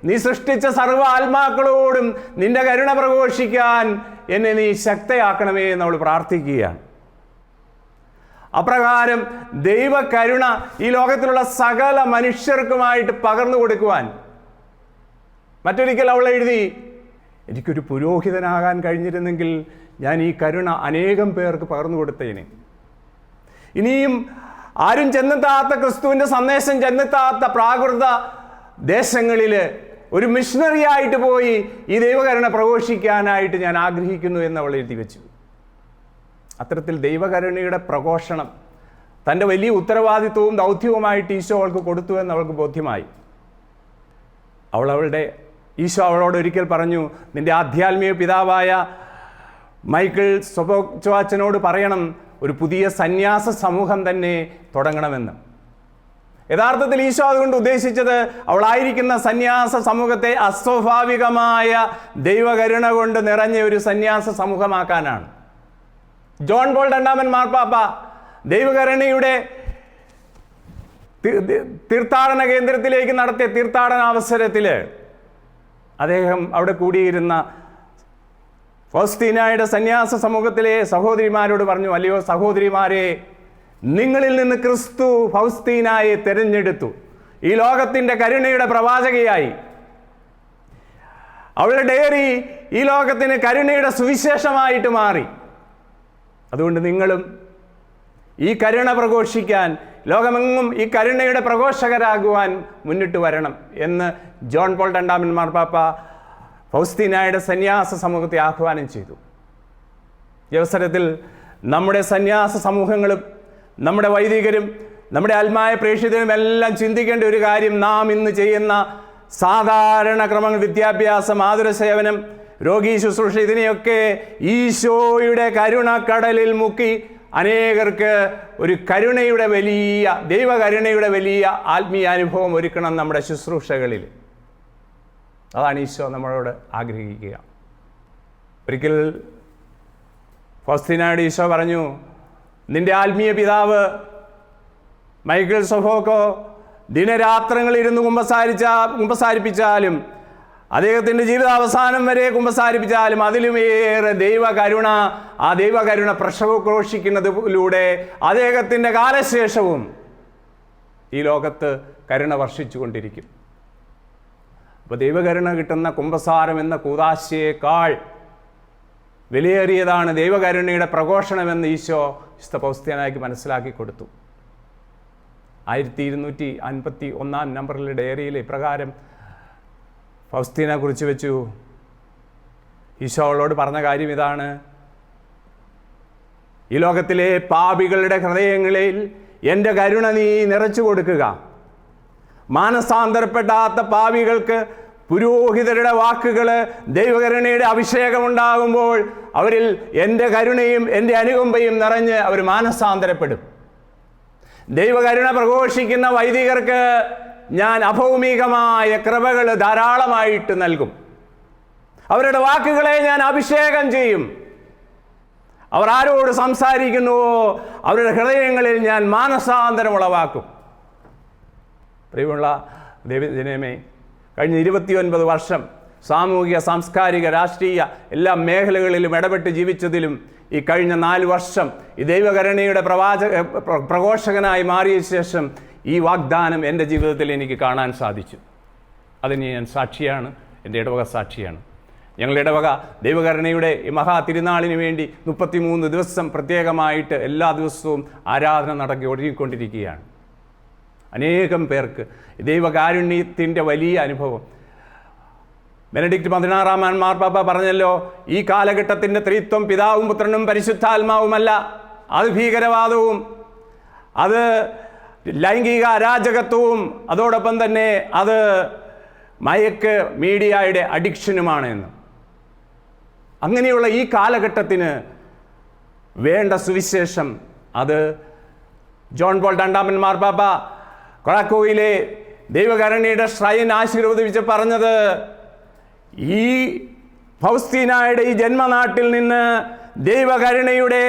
നീ സൃഷ്ടിച്ച സർവ്വ ആത്മാക്കളോടും നിന്റെ കരുണ പ്രഘോഷിക്കാൻ എന്നെ നീ ശക്തയാക്കണമേ എന്ന് അവൾ പ്രാർത്ഥിക്കുകയാണ്. അപ്രകാരം ദൈവകരുണ ഈ ലോകത്തിലുള്ള സകല മനുഷ്യർക്കുമായിട്ട് പകർന്നു കൊടുക്കുവാൻ. മറ്റൊരിക്കൽ അവൾ എഴുതി, എനിക്കൊരു പുരോഹിതനാകാൻ കഴിഞ്ഞിരുന്നെങ്കിൽ ഞാൻ ഈ കരുണ അനേകം പേർക്ക് പകർന്നു കൊടുത്തേനെ. ഇനിയും ആരും ചെന്നെത്താത്ത, ക്രിസ്തുവിൻ്റെ സന്ദേശം ചെന്നെത്താത്ത പ്രാകൃത ദേശങ്ങളിൽ ഒരു മിഷണറി ആയിട്ട് പോയി ഈ ദൈവകരുണ പ്രഘോഷിക്കാനായിട്ട് ഞാൻ ആഗ്രഹിക്കുന്നു എന്ന് അവൾ എഴുതി വെച്ചു. അത്തരത്തിൽ ദൈവകരുണയുടെ പ്രഘോഷണം തൻ്റെ വലിയ ഉത്തരവാദിത്വവും ദൗത്യവുമായിട്ട് ഈശോ അവൾക്ക് കൊടുത്തു എന്ന് അവൾക്ക് ബോധ്യമായി. ഈശോ അവളോട് ഒരിക്കൽ പറഞ്ഞു, നിന്റെ ആധ്യാത്മിക പിതാവായ മൈക്കിൾ സൊബോക്ചോച്ചനോട് പറയണം, ഒരു പുതിയ സന്യാസ സമൂഹം തന്നെ തുടങ്ങണമെന്ന്. യഥാർത്ഥത്തിൽ ഈശോ അതുകൊണ്ട് ഉദ്ദേശിച്ചത് അവളായിരിക്കുന്ന സന്യാസ സമൂഹത്തെ അസ്വാഭാവികമായ ദൈവകരുണ കൊണ്ട് നിറഞ്ഞ ഒരു സന്യാസ സമൂഹമാക്കാനാണ്. ജോൺ പോൾ രണ്ടാമൻ മാർപ്പാപ്പ ദൈവകരുണയുടെ തീർത്ഥാടന കേന്ദ്രത്തിലേക്ക് നടത്തിയ തീർത്ഥാടന അവസരത്തിൽ അദ്ദേഹം അവിടെ കൂടിയിരുന്ന ഫൗസ്തീനായുടെ സന്യാസ സമൂഹത്തിലെ സഹോദരിമാരോട് പറഞ്ഞു, അല്ലയോ സഹോദരിമാരെ, നിങ്ങളിൽ നിന്ന് ക്രിസ്തു ഫൗസ്തീനായെ തിരഞ്ഞെടുത്തു ഈ ലോകത്തിൻ്റെ കരുണയുടെ പ്രവാചകയായി. അവളുടെ ഡയറി ഈ ലോകത്തിന് കരുണയുടെ സുവിശേഷമായിട്ട് മാറി. അതുകൊണ്ട് നിങ്ങളും ഈ കരുണ പ്രഘോഷിക്കാൻ, ലോകമെങ്ങും ഈ കരുണയുടെ പ്രഘോഷകരാകുവാൻ മുന്നിട്ട് വരണം എന്ന് ജോൺ പോൾ രണ്ടാമൻ മാർപ്പാപ്പ ഫൗസ്തീനായുടെ സന്യാസ സമൂഹത്തെ ആഹ്വാനം ചെയ്തു. ഈ അവസരത്തിൽ നമ്മുടെ സന്യാസ സമൂഹങ്ങളും നമ്മുടെ വൈദികരും നമ്മുടെ ആത്മായ പ്രേക്ഷിതരും എല്ലാം ചിന്തിക്കേണ്ട ഒരു കാര്യം, നാം ഇന്ന് ചെയ്യുന്ന സാധാരണ ക്രമങ്ങൾ, വിദ്യാഭ്യാസം, ആതുരസേവനം, രോഗീ ശുശ്രൂഷ, ഇതിനെയൊക്കെ ഈശോയുടെ കരുണക്കടലിൽ മുക്കി അനേകർക്ക് ഒരു കരുണയുടെ വലിയ ദൈവകരുണയുടെ വലിയ ആത്മീയ അനുഭവം ഒരുക്കണം നമ്മുടെ ശുശ്രൂഷകളിൽ. അതാണ് ഈശോ നമ്മളോട് ആഗ്രഹിക്കുക. ഒരിക്കൽ ഫൗസ്തീനയോട് ഈശോ പറഞ്ഞു, നിന്റെ ആത്മീയ പിതാവ് മൈക്കിൾ സൊഫോക്കോ ദിനരാത്രങ്ങളിരുന്ന് കുമ്പസാരിപ്പിച്ചാലും അദ്ദേഹത്തിൻ്റെ ജീവിതാവസാനം വരെ കുമ്പസാരിപ്പിച്ചാലും അതിലുമേറെ ദൈവകരുണ, ആ ദൈവകരുണ പ്രഘോഷിക്കുന്നതിലൂടെ അദ്ദേഹത്തിൻ്റെ കാലശേഷവും ഈ ലോകത്ത് കരുണ വർഷിച്ചു കൊണ്ടിരിക്കും. അപ്പോൾ ദൈവകരുണ കിട്ടുന്ന കുമ്പസാരം എന്ന കൂദാശയേക്കാൾ വിലയേറിയതാണ് ദൈവകരുണയുടെ പ്രഘോഷണമെന്ന് ഈശോ വിശുദ്ധ പൗസ്ത്യാനായിക്ക് മനസ്സിലാക്കി കൊടുത്തു. 1251 നമ്പറിലെ ഡയറിയിൽ ഇപ്രകാരം ഫൗസ്തീന കുറിച്ച് വെച്ചു. ഈശോ അവളോട് പറഞ്ഞ കാര്യം ഇതാണ്: ഈ ലോകത്തിലെ പാപികളുടെ ഹൃദയങ്ങളിൽ എൻ്റെ കരുണ നീ നിറച്ചു കൊടുക്കുക. മാനസാന്തരപ്പെടാത്ത പാപികൾക്ക് പുരോഹിതരുടെ വാക്കുകൾ, ദൈവകരുണയുടെ അഭിഷേകമുണ്ടാകുമ്പോൾ അവരിൽ എൻ്റെ കരുണയും എൻ്റെ അനുകമ്പയും നിറഞ്ഞ് അവർ മാനസാന്തരപ്പെടും. ദൈവകരുണ പ്രഘോഷിക്കുന്ന വൈദികർക്ക് ഞാൻ അഭൗമികമായ കൃപകൾ ധാരാളമായിട്ട് നൽകും. അവരുടെ വാക്കുകളെ ഞാൻ അഭിഷേകം ചെയ്യും. അവർ ആരോട് സംസാരിക്കുന്നുവോ അവരുടെ ഹൃദയങ്ങളിൽ ഞാൻ മാനസാന്തരം ഉളവാക്കും. പ്രിയമുള്ള ദൈവജനമേ, കഴിഞ്ഞ 29 വർഷം സാമൂഹിക, സാംസ്കാരിക, രാഷ്ട്രീയ എല്ലാ മേഖലകളിലും ഇടപെട്ട് ജീവിച്ചതിലും ഈ കഴിഞ്ഞ 4 വർഷം ഈ ദൈവകരുണയുടെ പ്രഘോഷകനായി മാറിയ ശേഷം ഈ വാഗ്ദാനം എൻ്റെ ജീവിതത്തിൽ എനിക്ക് കാണാൻ സാധിച്ചു. അതിന് ഞാൻ സാക്ഷിയാണ്, എൻ്റെ ഇടവക സാക്ഷിയാണ്. ഞങ്ങളുടെ ഇടവക ദൈവകരുണയുടെ ഈ മഹാ തിരുനാളിന് വേണ്ടി 33 ദിവസം പ്രത്യേകമായിട്ട് എല്ലാ ദിവസവും ആരാധന നടക്കി ഒരുങ്ങിക്കൊണ്ടിരിക്കുകയാണ്. അനേകം പേർക്ക് ദൈവകാരുണ്യത്തിൻ്റെ വലിയ അനുഭവം. ബെനഡിക്റ്റ് 16 മാർപ്പാപ്പ പറഞ്ഞല്ലോ, ഈ കാലഘട്ടത്തിൻ്റെ ത്രിത്വം പിതാവും പുത്രനും പരിശുദ്ധാത്മാവുമല്ല, അത് ഭീകരവാദവും, അത് ലൈംഗിക അരാജകത്വവും, അതോടൊപ്പം തന്നെ അത് മയക്ക് മീഡിയയുടെ അഡിക്ഷനുമാണ് എന്ന്. അങ്ങനെയുള്ള ഈ കാലഘട്ടത്തിന് വേണ്ട സുവിശേഷം അത് ജോൺ പോൾ രണ്ടാമൻ മാർപ്പാപ്പ കൊളാക്കോയിലെ ദൈവകരുണയുടെ ശ്രൈൻ ആശീർവദിച്ച് പറഞ്ഞത്, ഈ ഫൗസ്തീനായുടെ ഈ ജന്മനാട്ടിൽ നിന്ന് ദൈവകരുണയുടെ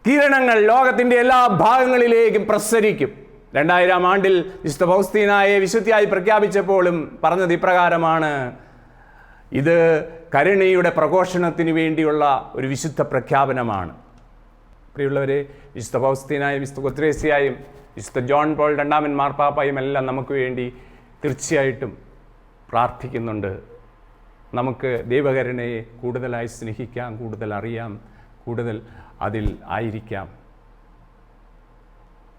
കിരണങ്ങൾ ലോകത്തിൻ്റെ എല്ലാ ഭാഗങ്ങളിലേക്കും പ്രസരിക്കും. 2000 ആണ്ടിൽ വിശുദ്ധ ഫൗസ്തീനായെ വിശുദ്ധിയായി പ്രഖ്യാപിച്ചപ്പോഴും പറഞ്ഞത് ഇപ്രകാരമാണ്: ഇത് കരുണയുടെ പ്രഘോഷണത്തിന് വേണ്ടിയുള്ള ഒരു വിശുദ്ധ പ്രഖ്യാപനമാണ്. പ്രിയമുള്ളവരെ, വിശുദ്ധ ഫൗസ്തീനായും വിശുദ്ധ കൊത്രേസ്യായും വിശുദ്ധ ജോൺ പോൾ രണ്ടാമൻ മാർപ്പാപ്പായും എല്ലാം നമുക്ക് വേണ്ടി തീർച്ചയായിട്ടും പ്രാർത്ഥിക്കുന്നുണ്ട്. നമുക്ക് ദൈവകരുണയെ കൂടുതലായി സ്നേഹിക്കാം, കൂടുതൽ അറിയാം, കൂടുതൽ അതിൽ ആയിരിക്കാം.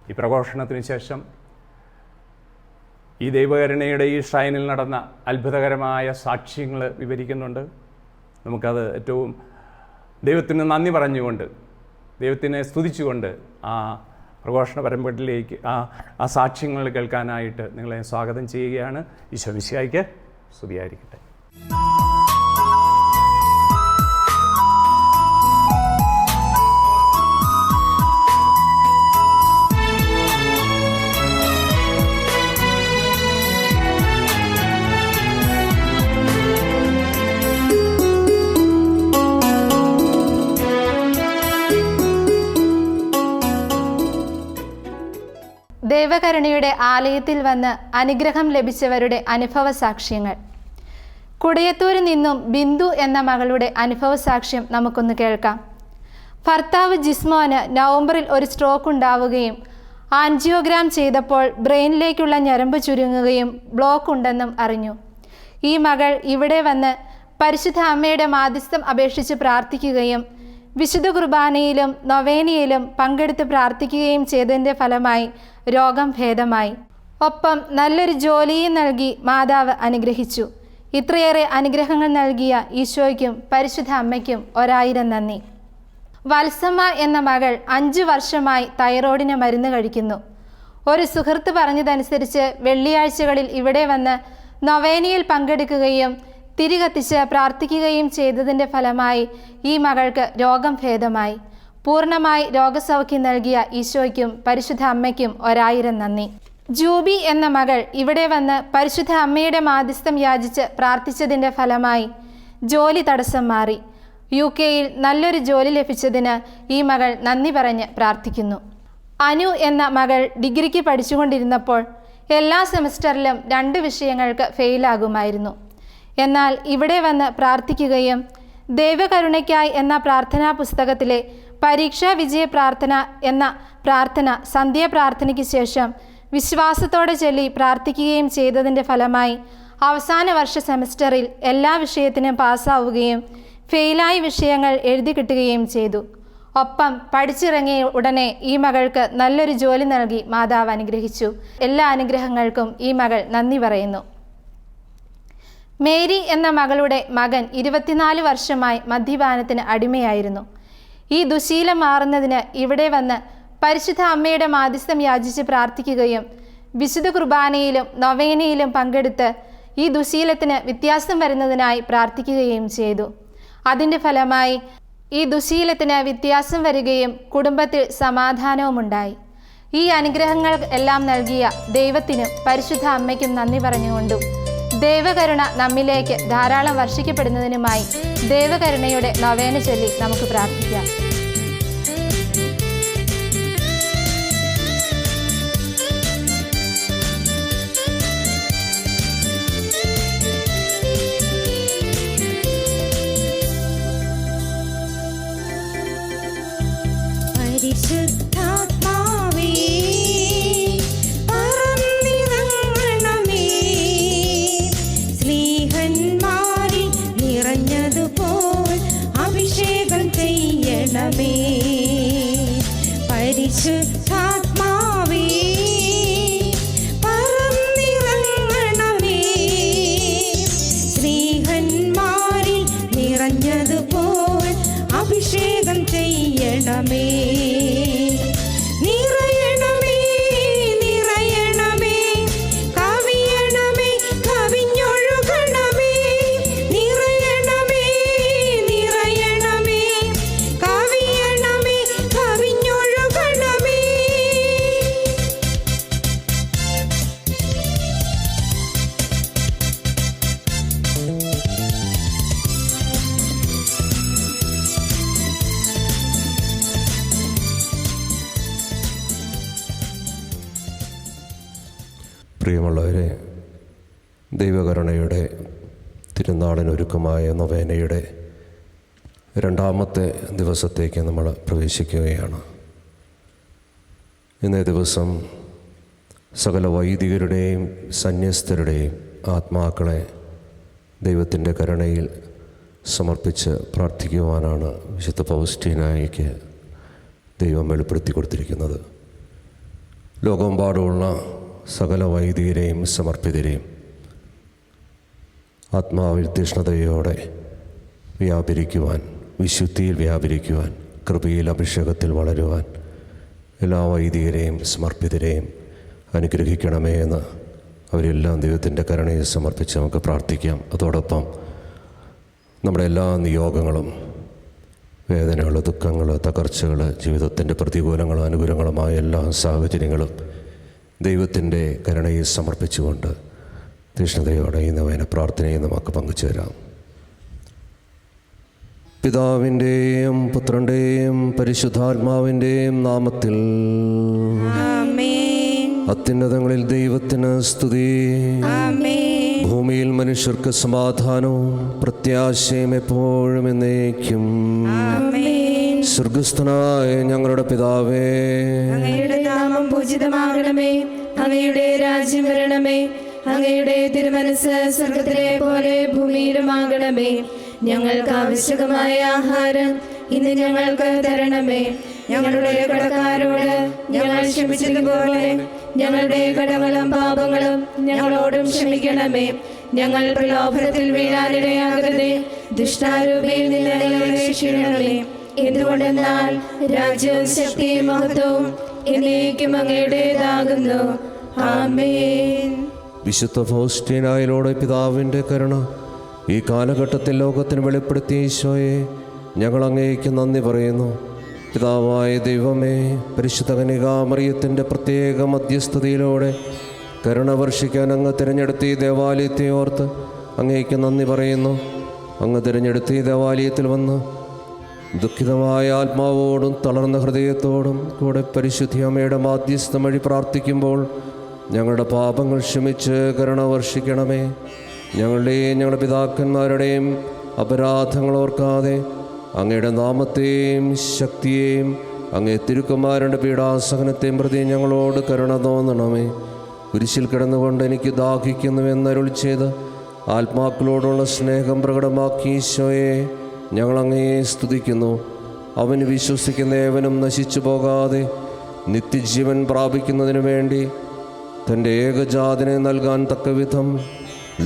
ഈ പ്രഘോഷണത്തിന് ശേഷം ഈ ദൈവകരുണയുടെ ഈ ഷ്രൈനിൽ നടന്ന അത്ഭുതകരമായ സാക്ഷ്യങ്ങൾ വിവരിക്കുന്നുണ്ട്. നമുക്കത് ഏറ്റവും ദൈവത്തിന് നന്ദി പറഞ്ഞുകൊണ്ട്, ദൈവത്തിനെ സ്തുതിച്ചുകൊണ്ട് ആ പ്രഘോഷണ പരമ്പരയിലേക്ക് ആ സാക്ഷ്യങ്ങൾ കേൾക്കാനായിട്ട് നിങ്ങളെ സ്വാഗതം ചെയ്യുകയാണ്. ഈശോ മിശിഹായ്ക്ക് സ്തുതിയായിരിക്കട്ടെ. ദൈവകരുണയുടെ ആലയത്തിൽ വന്ന് അനുഗ്രഹം ലഭിച്ചവരുടെ അനുഭവ സാക്ഷ്യങ്ങൾ. കുടയത്തൂരിൽ നിന്നും ബിന്ദു എന്ന മകളുടെ അനുഭവ സാക്ഷ്യം നമുക്കൊന്ന് കേൾക്കാം. ഭർത്താവ് ജിസ്മോന് നവംബറിൽ ഒരു സ്ട്രോക്ക് ഉണ്ടാവുകയും ആൻജിയോഗ്രാം ചെയ്തപ്പോൾ ബ്രെയിനിലേക്കുള്ള ഞരമ്പ് ചുരുങ്ങുകയും ബ്ലോക്ക് ഉണ്ടെന്നും അറിഞ്ഞു. ഈ മകൾ ഇവിടെ വന്ന് പരിശുദ്ധ അമ്മയുടെ മാധ്യസ്ഥം അപേക്ഷിച്ച് പ്രാർത്ഥിക്കുകയും വിശുദ്ധ കുർബാനയിലും നൊവേനയിലും പങ്കെടുത്ത് പ്രാർത്ഥിക്കുകയും ചെയ്തതിൻ്റെ ഫലമായി രോഗം ഭേദമായി. ഒപ്പം നല്ലൊരു ജോലിയും നൽകി മാതാവ് അനുഗ്രഹിച്ചു. ഇത്രയേറെ അനുഗ്രഹങ്ങൾ നൽകിയ ഈശോയ്ക്കും പരിശുദ്ധ അമ്മയ്ക്കും 1000 നന്ദി. വത്സമ്മ എന്ന മകൾ 5 വർഷമായി തൈറോയിഡിന് മരുന്ന് കഴിക്കുന്നു. ഒരു സുഹൃത്ത് പറഞ്ഞതനുസരിച്ച് വെള്ളിയാഴ്ചകളിൽ ഇവിടെ വന്ന് നൊവേനയിൽ പങ്കെടുക്കുകയും തിരി കത്തിച്ച് പ്രാർത്ഥിക്കുകയും ചെയ്തതിൻ്റെ ഫലമായി ഈ മകൾക്ക് രോഗം ഭേദമായി. പൂർണ്ണമായി രോഗസൗഖ്യം നൽകിയ ഈശോയ്ക്കും പരിശുദ്ധ അമ്മയ്ക്കും 1000 നന്ദി. ജൂബി എന്ന മകൾ ഇവിടെ വന്ന് പരിശുദ്ധ അമ്മയുടെ മാധ്യസ്ഥം യാചിച്ച് പ്രാർത്ഥിച്ചതിൻ്റെ ഫലമായി ജോലി തടസ്സം മാറി. UK-യിൽ നല്ലൊരു ജോലി ലഭിച്ചതിന് ഈ മകൾ നന്ദി പറഞ്ഞ് പ്രാർത്ഥിക്കുന്നു. അനു എന്ന മകൾ ഡിഗ്രിക്ക് പഠിച്ചുകൊണ്ടിരുന്നപ്പോൾ എല്ലാ സെമസ്റ്ററിലും 2 വിഷയങ്ങൾക്ക് ഫെയിലാകുമായിരുന്നു. എന്നാൽ ഇവിടെ വന്ന് പ്രാർത്ഥിക്കുകയും ദൈവകരുണയ്ക്കായി എന്ന പ്രാർത്ഥനാ പുസ്തകത്തിലെ പരീക്ഷാ വിജയ പ്രാർത്ഥന എന്ന പ്രാർത്ഥന സന്ധ്യാപ്രാർത്ഥനയ്ക്ക് ശേഷം വിശ്വാസത്തോടെ ചൊല്ലി പ്രാർത്ഥിക്കുകയും ചെയ്തതിൻ്റെ ഫലമായി അവസാന വർഷ സെമസ്റ്ററിൽ എല്ലാ വിഷയത്തിനും പാസ്സാവുകയും ഫെയിലായ വിഷയങ്ങൾ എഴുതി കിട്ടുകയും ചെയ്തു. ഒപ്പം പഠിച്ചിറങ്ങിയ ഉടനെ ഈ മകൾക്ക് നല്ലൊരു ജോലി നൽകി മാതാവ് അനുഗ്രഹിച്ചു. എല്ലാ അനുഗ്രഹങ്ങൾക്കും ഈ മകൾ നന്ദി പറയുന്നു. മേരി എന്ന മകളുടെ മകൻ 24 വർഷമായി മദ്യപാനത്തിന് അടിമയായിരുന്നു. ഈ ദുശീലം മാറുന്നതിന് ഇവിടെ വന്ന് പരിശുദ്ധ അമ്മയുടെ മാധ്യസ്ഥം യാചിച്ച് പ്രാർത്ഥിക്കുകയും വിശുദ്ധ കുർബാനയിലും നൊവേനയിലും പങ്കെടുത്ത് ഈ ദുശീലത്തിന് വ്യത്യാസം വരുന്നതിനായി പ്രാർത്ഥിക്കുകയും ചെയ്തു. അതിൻ്റെ ഫലമായി ഈ ദുശീലത്തിന് വ്യത്യാസം വരികയും കുടുംബത്തിൽ സമാധാനവുമുണ്ടായി. ഈ അനുഗ്രഹങ്ങൾ എല്ലാം നൽകിയ ദൈവത്തിനും പരിശുദ്ധ അമ്മയ്ക്കും നന്ദി പറഞ്ഞുകൊണ്ടും ദൈവകരുണ നമ്മിലേക്ക് ധാരാളം വർഷിക്കപ്പെടുന്നതിനുമായി ദൈവകരുണയുടെ നൊവേന ചൊല്ലി നമുക്ക് പ്രാർത്ഥിക്കാം. പരിശുദ്ധാത്മാവേ പറന്നിറങ്ങണമേ, സ്നേഹന്മാരിൽ നിറഞ്ഞതുപോൽ അഭിഷേകം ചെയ്യണമേ. പരിശുദ്ധാത്മാവേ പറന്നിറങ്ങണമേ, സ്നേഹന്മാരിൽ നിറഞ്ഞതുപോൽ അഭിഷേകം ചെയ്യണമേ. നിറയണമേ നിറയണമേ കവിയണമേ കവിഞ്ഞൊഴുകണമേ. നിറയണമേ നിറയണമേ കവിയണമേ കവിഞ്ഞൊഴുകണമേ. പ്രിയമുള്ളവരെ, ദൈവകരുണയുടെ തിരുനാളിനൊരുക്കമായ നൊവേനയുടെ 2ാമത്തെ ദിവസത്തേക്ക് നമ്മൾ പ്രവേശിക്കുകയാണ്. ഇന്നേ ദിവസം സകല വൈദികരുടെയും സന്യസ്തരുടെയും ആത്മാക്കളെ ദൈവത്തിൻ്റെ കരുണയിൽ സമർപ്പിച്ച് പ്രാർത്ഥിക്കുവാനാണ് വിശുദ്ധ പൗസ്റ്റീനായിക്ക് ദൈവം വെളിപ്പെടുത്തി കൊടുത്തിരിക്കുന്നത്. ലോകമെമ്പാടുമുള്ള സകല വൈദികരെയും സമർപ്പിതരെയും ആത്മാവിൽ തീഷ്ണതയോടെ വ്യാപരിക്കുവാൻ, വിശുദ്ധിയിൽ വ്യാപരിക്കുവാൻ, കൃപയിൽ അഭിഷേകത്തിൽ വളരുവാൻ എല്ലാ വൈദികരെയും സമർപ്പിതരെയും അനുഗ്രഹിക്കണമേ എന്ന് അവരെല്ലാം ദൈവത്തിൻ്റെ കരുണയെ സമർപ്പിച്ച് നമുക്ക് പ്രാർത്ഥിക്കാം. അതോടൊപ്പം നമ്മുടെ എല്ലാ നിയോഗങ്ങളും, വേദനകൾ, ദുഃഖങ്ങൾ, തകർച്ചകൾ, ജീവിതത്തിൻ്റെ പ്രതികൂലങ്ങളും അനുകൂലങ്ങളുമായ എല്ലാ സാഹചര്യങ്ങളും ദൈവത്തിൻ്റെ കരുണയെ സമർപ്പിച്ചുകൊണ്ട് തീഷ്ണതയോടെ ഈ നൊവേന പ്രാർത്ഥനയെ നമുക്ക് പങ്കുചേരാം. പിതാവിൻ്റെയും പുത്രൻ്റെയും പരിശുദ്ധാത്മാവിൻ്റെയും നാമത്തിൽ ആമേൻ. അത്യുന്നതങ്ങളിൽ ദൈവത്തിന് സ്തുതി. ആമേൻ. ഭൂമിയിൽ മനുഷ്യർക്ക് സമാധാനവും പ്രത്യാശയും എപ്പോഴും എന്നേക്കും. ആമേൻ. സ്വർഗസ്ഥനായ ഞങ്ങളുടെ പിതാവേ, അങ്ങയുടെ നാമം പൂജിതമാകണമേ. അങ്ങയുടെ രാജ്യം വരണമേ. അങ്ങയുടെ തിരുമനസ് സ്വർഗത്തിലെ പോലെ ഭൂമിയിലുമാകണമേ. ഞങ്ങൾക്ക് ആവശ്യകമായ ആഹാരം ഇന്ന് ഞങ്ങൾക്ക് തരണമേ. ഞങ്ങളുടെ കടക്കാരോട് ഞങ്ങൾ ക്ഷമിച്ചതുപോലെ ഞങ്ങളുടെ കടങ്ങളും പാപങ്ങളും ഞങ്ങളോടും ക്ഷമിക്കണമേ. ഞങ്ങൾ പ്രലോഭനത്തിൽ വീഴാനിടയാകരുതേ, ദുഷ്ടാരൂപിയിൽ നിന്ന് ഞങ്ങളെ രക്ഷിക്കണമേ. എന്തുകൊണ്ടെന്നാൽ രാജ്യവും ശക്തിയും മഹത്വവും എന്നേക്കും അങ്ങയുടേതാകുന്നു. ആമേൻ. വിശുദ്ധ ഫൗസ്റ്റീനായിലൂടെ പിതാവിൻ്റെ കരുണ ഈ കാലഘട്ടത്തിൽ ലോകത്തിന് വെളിപ്പെടുത്തിയ ഈശോയെ ഞങ്ങൾ അങ്ങേക്ക് നന്ദി പറയുന്നു. പിതാവായ ദൈവമേ, പരിശുദ്ധ കന്യകാമറിയത്തിൻ്റെ പ്രത്യേക മധ്യസ്ഥതയിലൂടെ കരുണ വർഷിക്കാൻ അങ്ങ് തിരഞ്ഞെടുത്ത ഈ ദേവാലയത്തെ ഓർത്ത് അങ്ങേക്ക് നന്ദി പറയുന്നു. അങ്ങ് തിരഞ്ഞെടുത്ത ഈ ദേവാലയത്തിൽ വന്ന് ദുഃഖിതമായ ആത്മാവോടും തളർന്ന ഹൃദയത്തോടും കൂടെ പരിശുദ്ധി അമ്മയുടെ മാധ്യസ്ഥം വഴി പ്രാർത്ഥിക്കുമ്പോൾ ഞങ്ങളുടെ പാപങ്ങൾ ക്ഷമിച്ച് കരുണ വർഷിക്കണമേ. ഞങ്ങളുടെയും ഞങ്ങളുടെ പിതാക്കന്മാരുടെയും അപരാധങ്ങൾ ഓർക്കാതെ അങ്ങയുടെ നാമത്തെയും ശക്തിയെയും അങ്ങേ തിരുക്കുമാരൻ്റെ പീഡാസഹനത്തെയും പ്രതി ഞങ്ങളോട് കരുണ തോന്നണമേ. കുരിശിൽ കിടന്നുകൊണ്ട് എനിക്ക് ദാഹിക്കുന്നുവെന്നരുൾ ചെയ്ത് ആത്മാക്കളോടുള്ള സ്നേഹം പ്രകടമാക്കി ഈശോയെ ഞങ്ങൾ അങ്ങയെ സ്തുതിക്കുന്നു. അവന് വിശ്വസിക്കുന്ന ഏവനും നശിച്ചു പോകാതെ നിത്യജീവൻ പ്രാപിക്കുന്നതിനു വേണ്ടി തൻ്റെ ഏകജാതനെ നൽകാൻ തക്കവിധം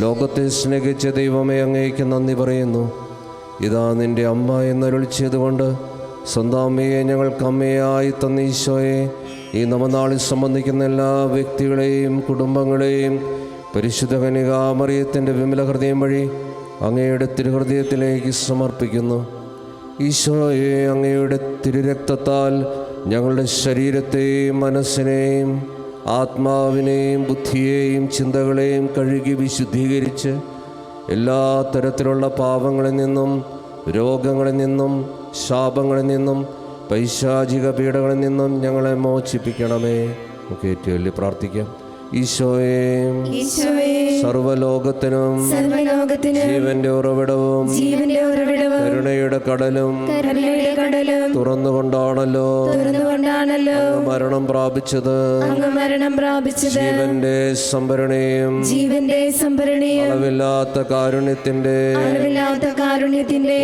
ലോകത്തെ സ്നേഹിച്ച ദൈവമേ അങ്ങേക്ക് നന്ദി പറയുന്നു. ഇതാ നിൻ്റെ അമ്മ എന്നരുൾ ചെയ്തുകൊണ്ട് സ്വന്തം അമ്മയെ ഞങ്ങൾക്ക് അമ്മയായി തന്ന ഈശോയെ ഈ നവനാളിൽ സംബന്ധിക്കുന്ന എല്ലാ വ്യക്തികളെയും കുടുംബങ്ങളെയും പരിശുദ്ധ കന്യകാമറിയത്തിൻ്റെ വിമല ഹൃദയം വഴി അങ്ങയുടെ തിരുഹൃദയത്തിലേക്ക് സമർപ്പിക്കുന്നു. ഈശോയെ അങ്ങയുടെ തിരുരക്തത്താൽ ഞങ്ങളുടെ ശരീരത്തെയും മനസ്സിനെയും ആത്മാവിനെയും ബുദ്ധിയെയും ചിന്തകളെയും കഴുകി വിശുദ്ധീകരിച്ച് എല്ലാ തരത്തിലുള്ള പാപങ്ങളിൽ നിന്നും രോഗങ്ങളിൽ നിന്നും ശാപങ്ങളിൽ നിന്നും പൈശാചിക പീഡകളിൽ നിന്നും ഞങ്ങളെ മോചിപ്പിക്കണമേ. നമുക്ക് ഏറ്റവും വലിയ പ്രാർത്ഥിക്കാം. ഈശോയെ സർവലോകത്തിനും ജീവന്റെ ഉറവിടവും കരുണയുടെ കടലും തുറന്നുകൊണ്ടാണല്ലോ മരണം പ്രാപിച്ചത്. ജീവന്റെ സംഭരണയും അളവില്ലാത്ത കാരുണ്യത്തിന്റെ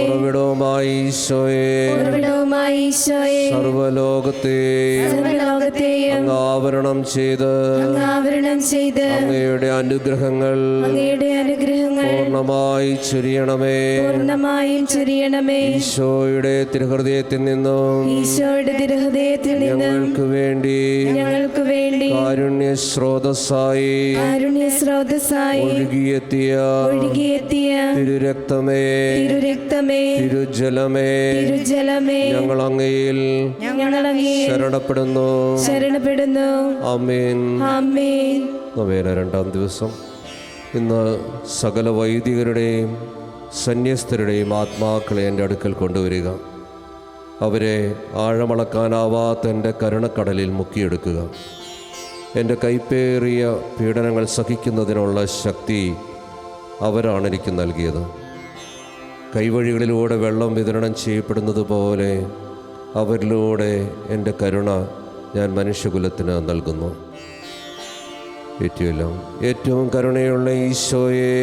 ഉറവിടവുമായി ഈശോയെ സർവലോകത്തെയും ആവരണം ചെയ്ത് അങ്ങയുടെ അനുഗ്രഹങ്ങൾ പൂർണ്ണമായി ചൊരിയണമേ. ഈശോയുടെ തിരുഹൃദയത്തിൽ നിന്നും ഞങ്ങൾക്ക് വേണ്ടി കാരുണ്യ സ്രോതസ്സായി ഒഴുകിയെത്തിയ തിരുരക്തമേ തിരുജലമേ ഞങ്ങൾ അങ്ങയിൽ ശരണപ്പെടുന്നു. ആമേൻ. നൊവേന രണ്ടാം ദിവസം. ഇന്ന് സകല വൈദികരുടെയും സന്യസ്തരുടെയും ആത്മാക്കളെ എൻ്റെ അടുക്കൽ കൊണ്ടുവരിക. അവരെ ആഴമളക്കാനാവാത്ത എൻ്റെ കരുണക്കടലിൽ മുക്കിയെടുക്കുക. എൻ്റെ കൈപ്പേറിയ പീഡനങ്ങൾ സഹിക്കുന്നതിനുള്ള ശക്തി അവരാണ് എനിക്ക് നൽകിയത്. കൈവഴികളിലൂടെ വെള്ളം വിതരണം ചെയ്യപ്പെടുന്നത് പോലെ അവരിലൂടെ എൻ്റെ കരുണ ഞാൻ മനുഷ്യകുലത്തിന് നൽകുന്നു. ഏറ്റവും കരുണയുള്ള ഈശോയെ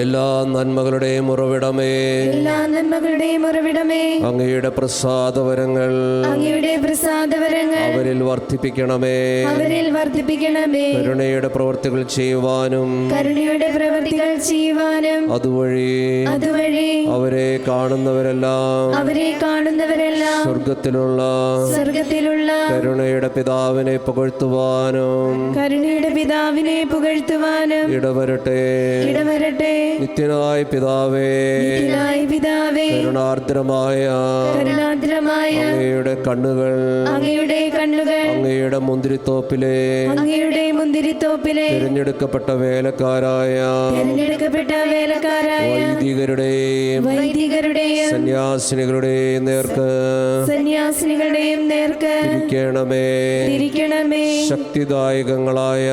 എല്ലാ നന്മകളുടെയും ഉറവിടമേ അങ്ങയുടെ പ്രസാദവരങ്ങൾ അവരിൽ വർദ്ധിപ്പിക്കണമേ. കരുണയുടെ പ്രവൃത്തികൾ ചെയ്യുവാനും അതുവഴി അവരെ കാണുന്നവരെല്ലാം സ്വർഗത്തിലുള്ള കരുണയുടെ പിതാവിനെ പുകഴ്ത്തുവാനും ഇടവരട്ടെ. നിത്യനായ പിതാവേ കരുണാർദ്രമായ അങ്ങയുടെ കണ്ണുകൾ അങ്ങയുടെ മുന്തിരിത്തോപ്പിലെ തിരഞ്ഞെടുക്കപ്പെട്ട വേലക്കാരായ വൈദികരുടെയും സന്യാസിനികളുടെയും നേർക്ക് തിരിക്കണമേ. ശക്തിദായകങ്ങളായ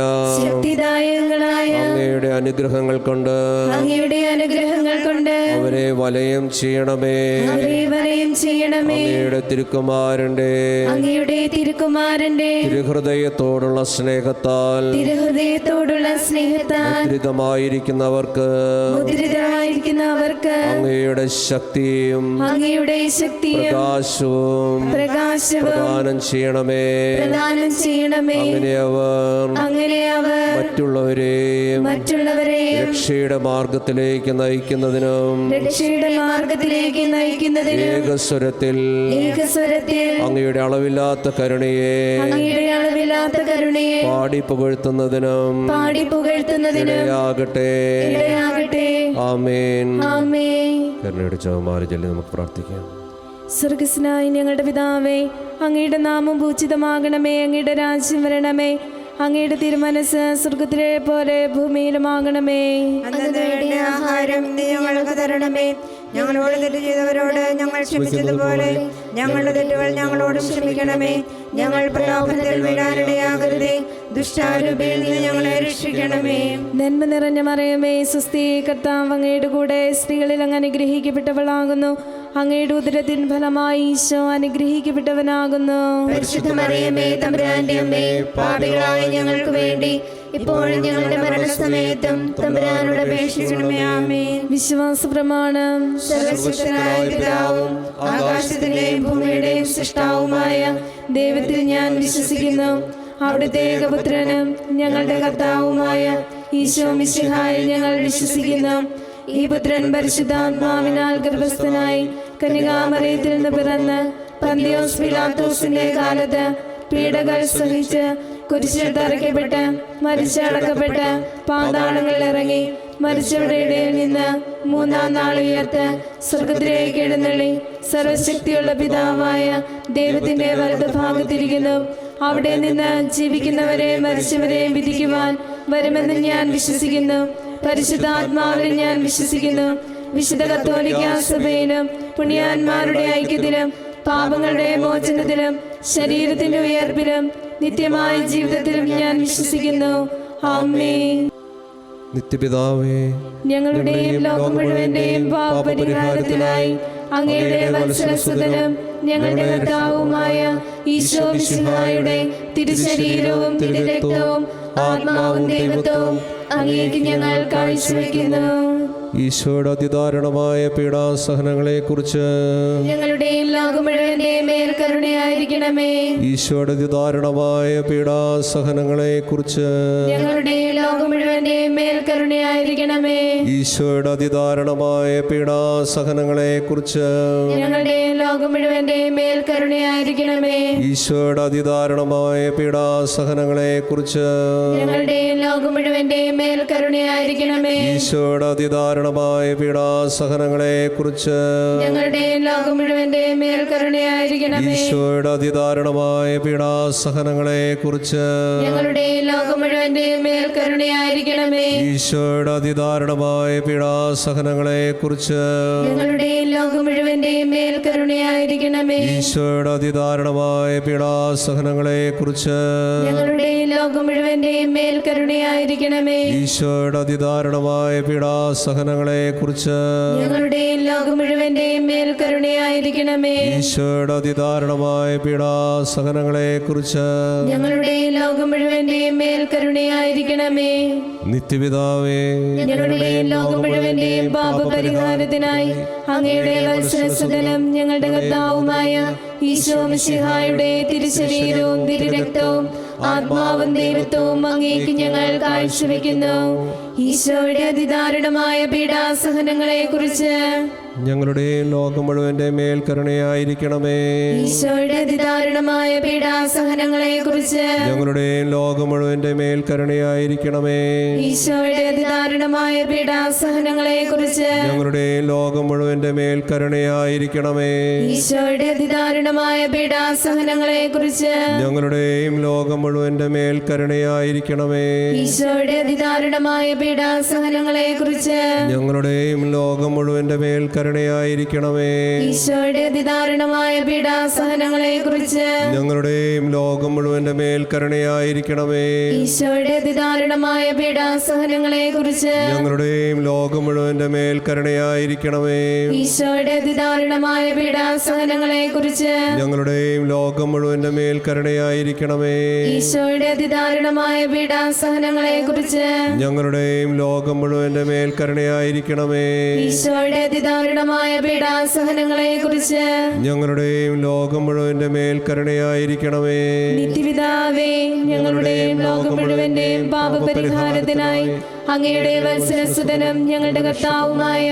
അങ്ങയുടെ അനുഗ്രഹങ്ങൾ കൊണ്ട് അവരെ വലയം ചെയ്യണമേ. അങ്ങയുടെ തിരുക്കുമാരന്റെ തിരുഹൃദയത്തോടുള്ള സ്നേഹത്താൽ മുദ്രിതമായിരിക്കുന്നവർക്ക് അങ്ങയുടെ ശക്തിയും പ്രകാശവും പ്രദാനം ചെയ്യണമേ. അങ്ങനെ അവർ മറ്റുള്ളവരെയും രക്ഷയുടെ മാർഗത്തിലേക്ക് നയിക്കുന്നതിനും ഏകസ്വരത്തിൽ അങ്ങയുടെ അളവില്ലാത്ത കരുണയെ പാടി പുകഴ്ത്തുന്നതിനും ഇടയാകട്ടെ. ആമേൻ. കരുണയുടെ ജപമാല ചൊല്ലി നമുക്ക് പ്രാർത്ഥിക്കാം. സ്വർഗസ്നായ ഞങ്ങളുടെ പിതാവേ, അങ്ങയുടെ നാമം പൂജിതമാകണമേ. അങ്ങയുടെ രാജ്യം വരണമേ. അങ്ങയുടെ തിരുമനസ് സ്വർഗത്തിലെ പോലെ ഭൂമിയിലുമാകണമേ. ആഹാരം ഞങ്ങൾക്ക് തരണമേ. ഞങ്ങളോട് തെറ്റ് ചെയ്തവരോട് ഞങ്ങൾ ക്ഷമിച്ചതുപോലെ ഞങ്ങളുടെ തെറ്റുകൾ ഞങ്ങളോടും ക്ഷമിക്കണമേ. ഞങ്ങൾ പ്രലോഭനത്തിൽ വീഴാനിടയാകരുതേ. ദുഷ്ടാരൂപിയിൽ നിന്ന് ഞങ്ങളെ രക്ഷിക്കണമേ. നന്മ നിറഞ്ഞ മറിയമേ, സ്വസ്തി, കർത്താവ് അങ്ങയുടെ കൂടെ സ്ത്രീകളിൽ അങ്ങ് അനുഗ്രഹിക്കപ്പെട്ടവളാകുന്നു. അങ്ങയുടെ ഉദരത്തിൻ ഫലമായി ഈശോ അനുഗ്രഹിക്കപ്പെട്ടവനാകുന്നു. പരിശുദ്ധ മറിയമേ, തമ്പുരാന്റെ അമ്മേ, പാപികളായ ഞങ്ങൾക്ക് വേണ്ടി ഇപ്പോഴും ഞങ്ങളുടെ മരണസമയത്തും തമ്പുരാനോട് അപേക്ഷിക്കണമേ. ആമേൻ. വിശ്വാസ പ്രമാണം. സർവശക്തനായ പിതാവും ആകാശത്തിന്റെയും ഭൂമിയുടെയും സൃഷ്ടാവുമായ ദൈവത്തിൽ ഞാൻ വിശ്വസിക്കുന്നു. അവിടുത്തെ ഏകപുത്രനും ഞങ്ങളുടെ കർത്താവുമായ ഈശോ മിശിഹായിൽ ഞങ്ങൾ വിശ്വസിക്കുന്നു. ഈ പുത്രൻ പരിശുദ്ധാത്മാവിനാൽ ഗർഭസ്ഥനായി കന്യകാമറിയത്തിൽ നിന്ന് പിറന്ന് പന്തിയോസ് പിലാത്തോസിന്റെ കാലത്ത് പീഡകൾ സഹിച്ച് കുരിശിൽ തറയ്ക്കപ്പെട്ട് മരിച്ചടക്കപ്പെട്ട് പാതാളങ്ങളിൽ ഇറങ്ങി മരിച്ചവരുടെ ഇടയിൽ നിന്ന് മൂന്നാം നാൾ ഉയർത്ത് സ്വർഗത്തിലേക്ക് എഴുന്നള്ളി സർവശക്തിയുള്ള പിതാവായ ദൈവത്തിന്റെ വലതുഭാഗത്തിരിക്കുന്നു. അവിടെ നിന്ന് ജീവിക്കുന്നവരെയും മരിച്ചവരെയും വിധിക്കുവാൻ വരുമെന്ന് ഞാൻ വിശ്വസിക്കുന്നു. പരിശുദ്ധാത്മാവിൽ ഞാൻ വിശ്വസിക്കുന്നു. വിശുദ്ധ കത്തോലിക്കാ സഭയിലും പുണ്യാന്മാരുടെ ഐക്യത്തിലും പാപങ്ങളുടെ മോചനത്തിലും ശരീരത്തിന്റെ ഉയർപ്പിലും നിത്യമായ ജീവിതത്തിലും ഞാൻ വിശ്വസിക്കുന്നു. ആമേൻ. നിത്യപിതാവേ, ഞങ്ങളുടെയും ലോകം മുഴുവന്റെയും പാപപരിഹാരത്തിനായി അങ്ങയുടെ വത്സലസുതനും ഞങ്ങളുടെ കർത്താവുമായ ഈശോ മിശിഹായുടെ തിരുശരീരവും തിരുരക്തവും ആത്മാവും ദൈവത്വവും അങ്ങേക്ക് ഞങ്ങൾ കാഴ്ചവെക്കുന്നു. ഈശോയുടെ അതിദാരുണമായ പീഡാസഹനങ്ങളെക്കുറിച്ച് ഞങ്ങളുടെയും ലോകം മുഴുവന്റെയും മേൽ കരുണയായിരിക്കണമേ. ഈശോയുടെ അതിദാരുണമായ പീഡാസഹനങ്ങളെക്കുറിച്ച് ഞങ്ങളുടെയും ലോകം മുഴുവന്റെയും മേൽ കരുണയായിരിക്കണമേ. ഈശോയുടെ അതിദാരുണമായ പീഡാസഹനങ്ങളെക്കുറിച്ച് ഞങ്ങളുടെയും ലോകം മുഴുവന്റെയും മേൽ കരുണയായിരിക്കണമേ. ഈശോയുടെ അതിദാരുണമായ പീഡാസഹനങ്ങളെക്കുറിച്ച് ഞങ്ങളുടെയും ലോകം മുഴുവന്റെയും മേൽ കരുണയായിരിക്കണമേ. ഈശോയുടെ അതിദാരുണമായ പീഡാസഹനങ്ങളെക്കുറിച്ച് ഞങ്ങളുടെയും ലോകം മുഴുവന്റെയും മേൽ കരുണയായിരിക്കണമേ. ഈശോയുടെ അതിദാരുണമായ പീഡാസഹനങ്ങളെക്കുറിച്ച് ഞങ്ങളുടെയും ലോകം മുഴുവന്റെയും മേൽ കരുണയായിരിക്കണമേ. ഈശോയുടെ അതിദാരുണമായ പീഡാസഹനങ്ങളെക്കുറിച്ച് ഞങ്ങളുടെയും ലോകം മുഴുവന്റെയും മേൽ കരുണയായിരിക്കണമേ. ഈശോയുടെ അതിദാരുണമായ പീഡാസഹനങ്ങളെക്കുറിച്ച് ഞങ്ങളുടെയും ലോകം മുഴുവന്റെയും മേൽ കരുണയായിരിക്കണമേ. ഈശോയുടെ അതിദാരുണമായ പീഡാസഹനങ്ങളെക്കുറിച്ച് ഞങ്ങളുടെയും ലോകം മുഴുവന്റെയും മേൽ കരുണയായിരിക്കണമേ. ഈശോയുടെ അതിദാരുണമായ പീഡാസഹനങ്ങളെക്കുറിച്ച് ഞങ്ങളുടെയും ലോകം മുഴുവന്റെയും മേൽ കരുണയായിരിക്കണമേ. നിത്യപിതാവേ, ഞങ്ങളുടെയും ലോകം മുഴുവന്റെയും പാപപരിഹാരത്തിനായി അങ്ങയുടെ വത്സലസുതനും ഞങ്ങളുടെ കർത്താവുമായ ഈശോ മിശിഹായുടെ തിരുശരീരവും തിരുരക്തവും ആത്മാവും ദൈവത്വവും അങ്ങേക്ക് ഞങ്ങൾ കാഴ്ചവെക്കുന്നു. ഈശോയുടെ അതിദാരുണമായ പീഡാസഹനങ്ങളെക്കുറിച്ച് ഞങ്ങളുടെയും ലോകം മുഴുവന്റെ മേൽ കരുണയായിരിക്കണമേ. ഈശോയുടെ അതിദാരുണമായ പീഡാസഹനങ്ങളെക്കുറിച്ച് ഞങ്ങളുടെയും ലോകം മുഴുവന്റെ മേൽ കരുണയായിരിക്കണമേ. ഈശോയുടെ അതിദാരുണമായ പീഡാസഹനങ്ങളെക്കുറിച്ച് ഞങ്ങളുടെയും ലോകം മുഴുവന്റെ മേൽ കരുണയായിരിക്കണമേ. ഈശോയുടെ അതിദാരുണമായ പീഡാസഹനങ്ങളെക്കുറിച്ച് ഞങ്ങളുടെയും ലോകം മുഴുവന്റെ മേൽ കരുണയായിരിക്കണമേ. ഈശോയുടെ അതിദാരുണമായ പീഡാസഹനങ്ങളെക്കുറിച്ച് ഞങ്ങളുടെയും ലോകം മുഴുവന്റെ മേൽ കരുണയായിരിക്കണമേ. ഈശോയുടെ അതിദാരുണമായ പീഡാസഹനങ്ങളെക്കുറിച്ച് ഞങ്ങളുടെയും ലോകം മുഴുവന്റെ മേൽ കരുണയായിരിക്കണമേ. ഈശോയുടെ അതിദാരുണമായ പീഡാസഹനങ്ങളെക്കുറിച്ച് ഞങ്ങളുടെയും ലോകം മുഴുവന്റെ മേൽ കരുണയായിരിക്കണമേ. ഈശോയുടെ അതിദാരുണമായ പീഡാസഹനങ്ങളെക്കുറിച്ച് ഞങ്ങളുടെയും ലോകം മുഴുവന്റെ മേൽ കരുണയായിരിക്കണമേ. ഈശോയുടെ അതിദാരുണമായ പീഡാസഹനങ്ങളെക്കുറിച്ച് ഞങ്ങളുടെയും ലോകം മുഴുവന്റെ മേൽ കരുണയായിരിക്കണമേ. ഈശോയുടെ അതിദാരുണമായ പീഡാസഹനങ്ങളെക്കുറിച്ച് ഞങ്ങളുടെയും ലോകം മുഴുവന്റെ മേൽ കരുണയായിരിക്കണമേ. നിത്യപിതാവേ, ഞങ്ങളുടെയും ലോകം മുഴുവന്റെയും പാപപരിഹാരത്തിനായി അങ്ങയുടെ വത്സലസുതനും ഞങ്ങളുടെ കർത്താവുമായ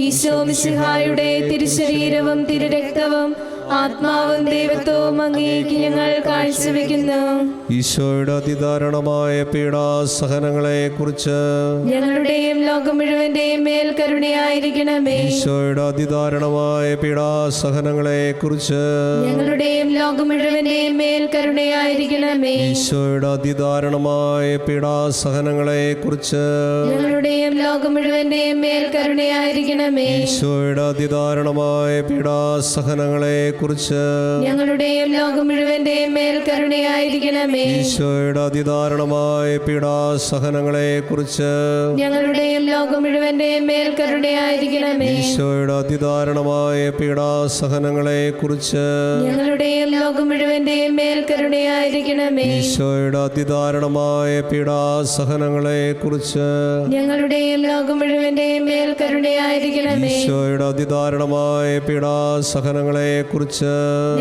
ഈശോ മിശിഹായുടെ തിരുശരീരവും തിരുരക്തവും ആത്മാവും ദൈവത്വവും അങ്ങേക്ക് ഞങ്ങൾ കാഴ്ചവെക്കുന്നു. ഈശോയുടെ അതിദാരുണമായ പീഡാസഹനങ്ങളെക്കുറിച്ച് ഞങ്ങളുടെയും ലോകം മുഴുവന്റെയും മേൽ കരുണയായിരിക്കണമേ. ഈശോയുടെ അതിദാരുണമായ പീഡാസഹനങ്ങളെക്കുറിച്ച് ഞങ്ങളുടെയും ലോകം മുഴുവന്റെയും മേൽ കരുണയായിരിക്കണമേ. ഈശോയുടെ അതിദാരുണമായ പീഡാസഹനങ്ങളെക്കുറിച്ച് ഞങ്ങളുടെയും ലോകം മുഴുവന്റെയും മേൽ കരുണയായിരിക്കണമേ. ഈശോയുടെ അതിദാരുണമായ പീഡാസഹനങ്ങളെക്കുറിച്ച് കുറിച്ച് ഞങ്ങളുടെയും ലോകം മുഴുവന്റെയും മേൽ കരുണയായിരിക്കണമേ. ഈശോയുടെ അതിദാരുണമായ പീഡാസഹനങ്ങളെ കുറിച്ച് ഞങ്ങളുടെയും ലോകം മുഴുവന്റെയും മേൽ കരുണയായിരിക്കണമേ. ഈശോയുടെ അതിദാരുണമായ പീഡാസഹനങ്ങളെ കുറിച്ച് ഞങ്ങളുടെയും ലോകം മുഴുവന്റെയും മേൽ കരുണയായിരിക്കണമേ. ഈശോയുടെ അതിദാരുണമായ പീഡാസഹനങ്ങളെ കുറിച്ച് ഞങ്ങളുടെയും ലോകം മുഴുവന്റെയും മേൽ കരുണയായിരിക്കണമേ. ഈശോയുടെ അതിദാരുണമായ പീഡാസഹനങ്ങളെ കുറിച്ച്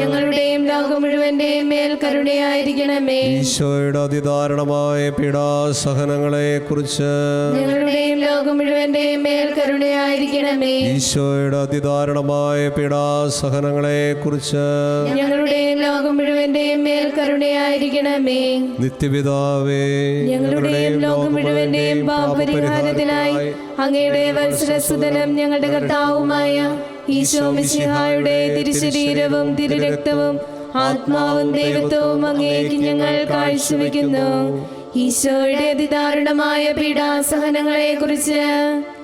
ഞങ്ങളുടെയും ലോകം മുഴുവന്റെയും മേൽ കരുണയായിരിക്കണമേ. ഈശോയുടെ അതിദാരുണമായ പീഡാസഹനങ്ങളെ കുറിച്ച് ഞങ്ങളുടെയും ലോകം മുഴുവന്റെയും മേൽ കരുണയായിരിക്കണമേ. ഈശോയുടെ അതിദാരുണമായ പീഡാസഹനങ്ങളെ കുറിച്ച് ഞങ്ങളുടെയും ലോകം മുഴുവന്റെയും മേൽ കരുണയായിരിക്കണമേ. നിത്യപിതാവേ, ഞങ്ങളുടെയും ലോകം മുഴുവന്റെയും പാപപരിഹാരത്തിനായി അങ്ങയുടെ വത്സരസുതനും ഞങ്ങളുടെ കർത്താവുമായ ഈശോ മിശിഹായുടെ തിരുശരീരവും തിരുരക്തവും ആത്മാവും ദൈവത്വവും അങ്ങേക്ക് ഞങ്ങൾ കാഴ്ചവെക്കുന്നു. ഈശോയുടെ അതിദാരുണമായ പീഡാസഹനങ്ങളെ കുറിച്ച്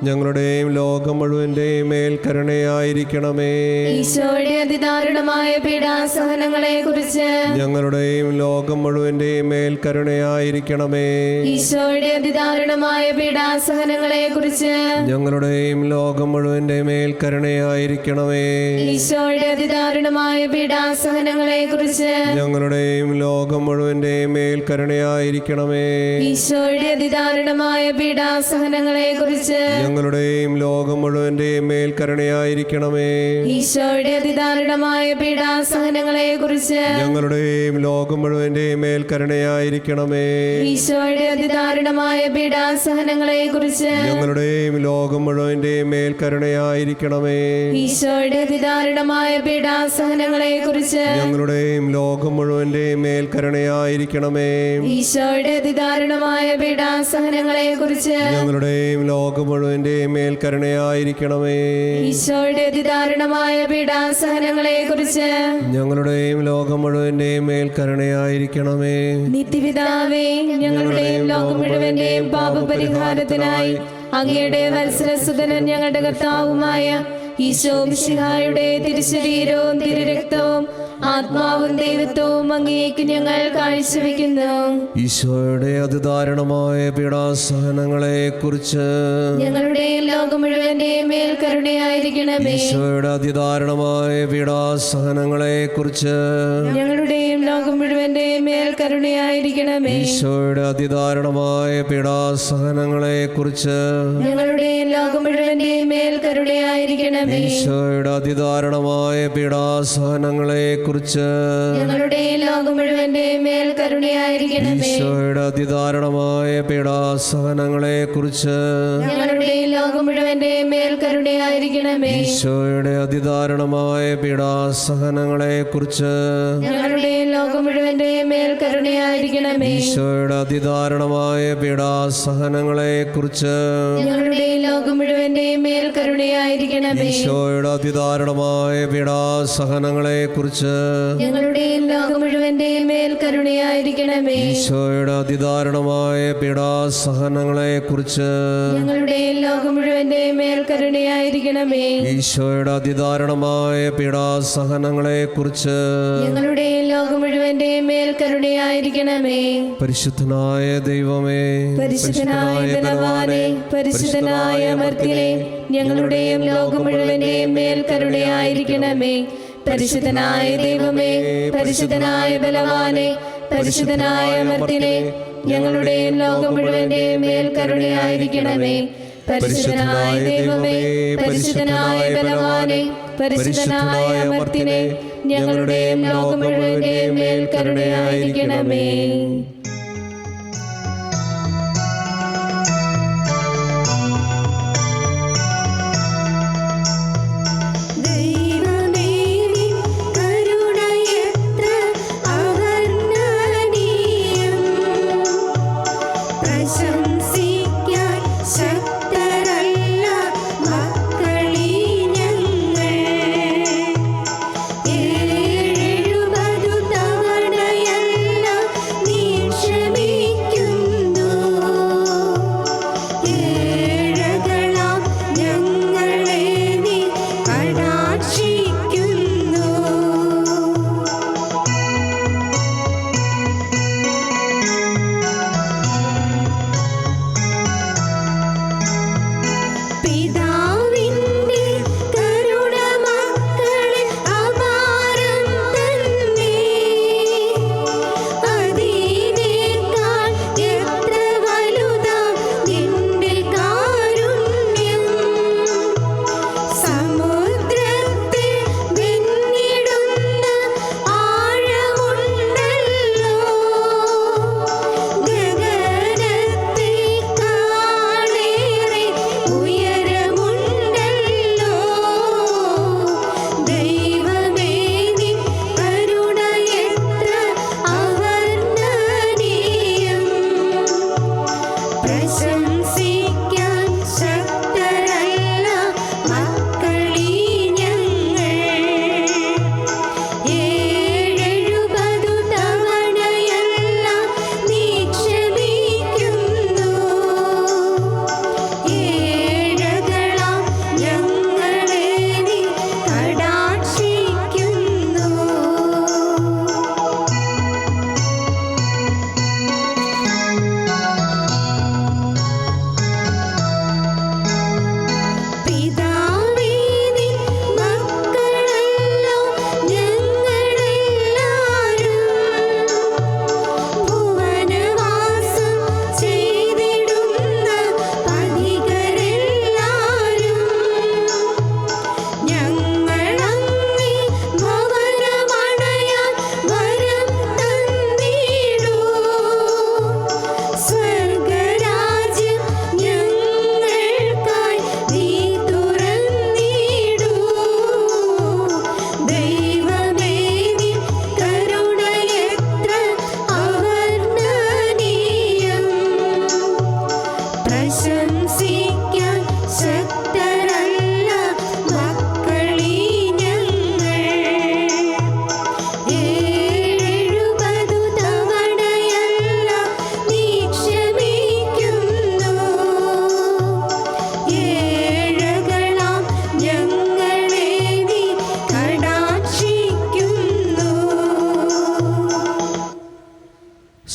ഞങ്ങളുടെയും ലോകം മുഴുവന്റെയും മേൽ കരുണയായിരിക്കണമേ. ഈശോയുടെ അതിദാരുണമായ പീഡാസഹനങ്ങളെ കുറിച്ച് ഞങ്ങളുടെയും ലോകം മുഴുവന്റെയും മേൽ കരുണയായിരിക്കണമേ. ഈശോയുടെ അതിദാരുണമായ പീഡാസഹനങ്ങളെ കുറിച്ച് ഞങ്ങളുടെയും ലോകം മുഴുവന്റെയും മേൽ കരുണയായിരിക്കണമേ. ഈശോയുടെ അതിദാരുണമായ പീഡാസഹനങ്ങളെ കുറിച്ച് ഞങ്ങളുടെയും ലോകം മുഴുവന്റെയും മേൽ കരുണയായിരിക്കണമേ. ഈശോയുടെ അതിദാരുണമായ പീഡാസഹനങ്ങളെ കുറിച്ച് ഞങ്ങളുടെയും ലോകം മുഴുവന്റെയും മേൽ കരുണയായിരിക്കണമേ. ഈശോയുടെ അതിദാരുണമായ പീഡാസഹനങ്ങളെ കുറിച്ച് ഞങ്ങളുടെയും ലോകം മുഴുവന്റെയും മേൽ കരുണയായിരിക്കണമേ. ഈശോയുടെ അതിദാരുണമായ പീഡാസഹനങ്ങളെ കുറിച്ച് ഞങ്ങളുടെയും ലോകം മുഴുവന്റെയും മേൽ കരുണയായിരിക്കണമേ. ഈശോയുടെ അതിദാരുണമായ പീഡാസഹനങ്ങളെ കുറിച്ച് ഞങ്ങളുടെയും ലോകം മുഴുവന്റെയും മേൽ കരുണയായിരിക്കണമേ. ഈശോയുടെ അതിദാരുണമായ പീഡാസഹനങ്ങളെ കുറിച്ച് ഞങ്ങളുടെയും ലോകം മുഴുവന്റെയും മേൽ കരുണയായിരിക്കണമേ. ഈശോയുടെ അതിദാരുണമായ പീഡാസഹനങ്ങളെ കുറിച്ച് ഞങ്ങളുടെയും ലോകം മുഴുവന്റെയും മേൽ കരുണയായിരിക്കണമേ. നിത്യപിതാവേ, ഞങ്ങളുടെയും ലോകം മുഴുവന്റെയും പാപപരിഹാരത്തിനായി അങ്ങയുടെ വത്സരസുതനും ഞങ്ങളുടെ കർത്താവുമായ ഈശോ മിശിഹായുടെ തിരുശരീരവും തിരുരക്തവും ആത്മാവും ദൈവത്വവും അങ്ങേക്ക് ഞങ്ങൾ കാഴ്ചവെക്കുന്നു. ഈശോയുടെ അതിദാരുണമായ പീഡാസഹനങ്ങളെ കുറിച്ച് ഞങ്ങളുടെയും ലോകം മുഴുവന്റെയും മേൽ കരുണയായിരിക്കണമേ. ഈശോയുടെ അതിദാരുണമായ പീഡാസഹനങ്ങളെ കുറിച്ച് ഞങ്ങളുടെയും ലോകം മുഴുവന്റെയും മേൽ കരുണയായിരിക്കണമേ. ഈശോയുടെ അതിദാരുണമായ പീഡാസഹനങ്ങളെ കുറിച്ച് ഞങ്ങളുടെയും ലോകം മുഴുവന്റെയും മേൽ കരുണയായിരിക്കണമേ. ഈശോയുടെ അതിദാരുണമായ പീഡാസഹനങ്ങളെ കുറിച്ച് ഞങ്ങളുടെയും ലോകം മുഴുവന്റെയും മേൽ കരുണയായിരിക്കണമേ. ഈശോയുടെ അതിദാരുണമായ പീഡാസഹനങ്ങളെ കുറിച്ച് ഞങ്ങളുടെയും ലോകം മുഴുവന്റെയും മേൽ കരുണയായിരിക്കണമേ. ഈശോയുടെ അതിദാരുണമായ പീഡാസഹനങ്ങളെ കുറിച്ച് ഞങ്ങളുടെയും ലോകം മുഴുവന്റെയും മേൽ കരുണയായിരിക്കണമേ. ഈശോയുടെ അതിദാരുണമായ പീഡാസഹനങ്ങളെ കുറിച്ച് ഞങ്ങളുടെയും ലോകം മുഴുവന്റെയും മേൽ കരുണയായിരിക്കണമേ. ഈശോയുടെ അതിദാരുണമായ പീഡാസഹനങ്ങളെ കുറിച്ച് ഞങ്ങളുടെയും ലോകം മുഴുവന്റെയും മേൽ കരുണയായിരിക്കണമേ. ഈശോയുടെ അതിദാരുണമായ പീഡാസഹനങ്ങളെ കുറിച്ച് ഞങ്ങളുടെയും ലോകം മുഴുവന്റെയും മേൽ കരുണയായിരിക്കണമേ. ഈശോയുടെ അതിദാരുണമായ പീഡാസഹനങ്ങളെ കുറിച്ച് ഞങ്ങളുടെയും ലോകം മുഴുവന്റെയും മേൽ കരുണയായിരിക്കണമേ. പരിശുദ്ധനായ ദൈവമേ, പരിശുദ്ധനായ ബലവാനേ, പരിശുദ്ധനായ അമർത്യനേ, ഞങ്ങളുടെയും ലോകം മുഴുവന്റെയും മേൽ കരുണയായിരിക്കണമേ. പരിശുദ്ധനായ ദൈവമേ, പരിശുദ്ധനായ ബലവാനേ, പരിശുദ്ധനായ അമർത്യനേ, ഞങ്ങളുടെയും ലോകം മുഴുവന്റെയും മേൽ കരുണയായിരിക്കണമേ. പരിശുദ്ധനായ ദൈവമേ, പരിശുദ്ധനായ ബലവാനേ, പരിശുദ്ധനായ അമർത്യനേ, ഞങ്ങളുടെയും ലോകം മുഴുവന്റെയും മേൽ കരുണയായിരിക്കണമേ.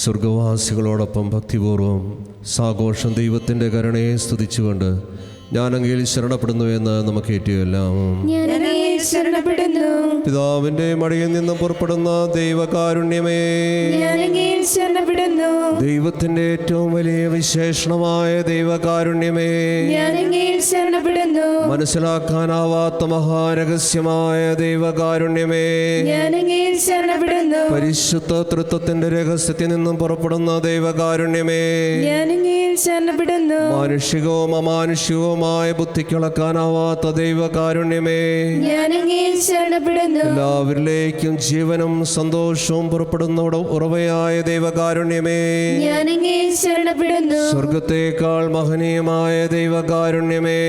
സ്വർഗവാസികളോടൊപ്പം ഭക്തിപൂർവം സാഘോഷം ദൈവത്തിൻ്റെ കരുണയെ സ്തുതിച്ചുകൊണ്ട് ഞാൻ അങ്ങയിൽ ശരണപ്പെടുന്നു എന്ന് നമുക്ക് ഏറ്റുമെല്ലാം. ഞാൻ അങ്ങയിൽ ശരണപ്പെടുന്നു. പിതാവിൻ്റെ മടിയിൽ നിന്നും പുറപ്പെടുന്ന ദൈവകാരുണ്യമേ, ഞാൻ അങ്ങയിൽ ശരണപ്പെടുന്നു. ദൈവത്തിൻ്റെ ഏറ്റവും വലിയ വിശേഷണമായ ദൈവകാരുണ്യമേ, ഞാൻ അങ്ങയിൽ ശരണപ്പെടുന്നു. മനസ്സിലാക്കാനാവാത്ത മഹാരഹസ്യമായ ദൈവകാരുണ്യമേ, ഞാൻ അങ്ങയിൽ ശരണപ്പെടുന്നു. പരിശുദ്ധ തൃത്വത്തിന്റെ രഹസ്യത്തിൽ നിന്നും പുറപ്പെടുന്ന ദൈവകാരുണ്യമേ, ഞാൻ അങ്ങയിൽ ശരണപ്പെടുന്നു. മാനുഷികവും അമാനുഷികവുമായ ബുദ്ധിക്കളക്കാനാവാത്ത ദൈവകാരുണ്യമേ, ഞാൻ അങ്ങയിൽ ശരണപ്പെടുന്നു. എല്ലാവരിലേക്കും ജീവനും സന്തോഷവും പുറപ്പെടുന്ന ഉറവയായ ദൈവകാരുണ്യമേ, ഞാൻ അങ്ങയിൽ ശരണപ്പെടുന്നു. സ്വർഗത്തേക്കാൾ മഹനീയമായ ദൈവകാരുണ്യമേ,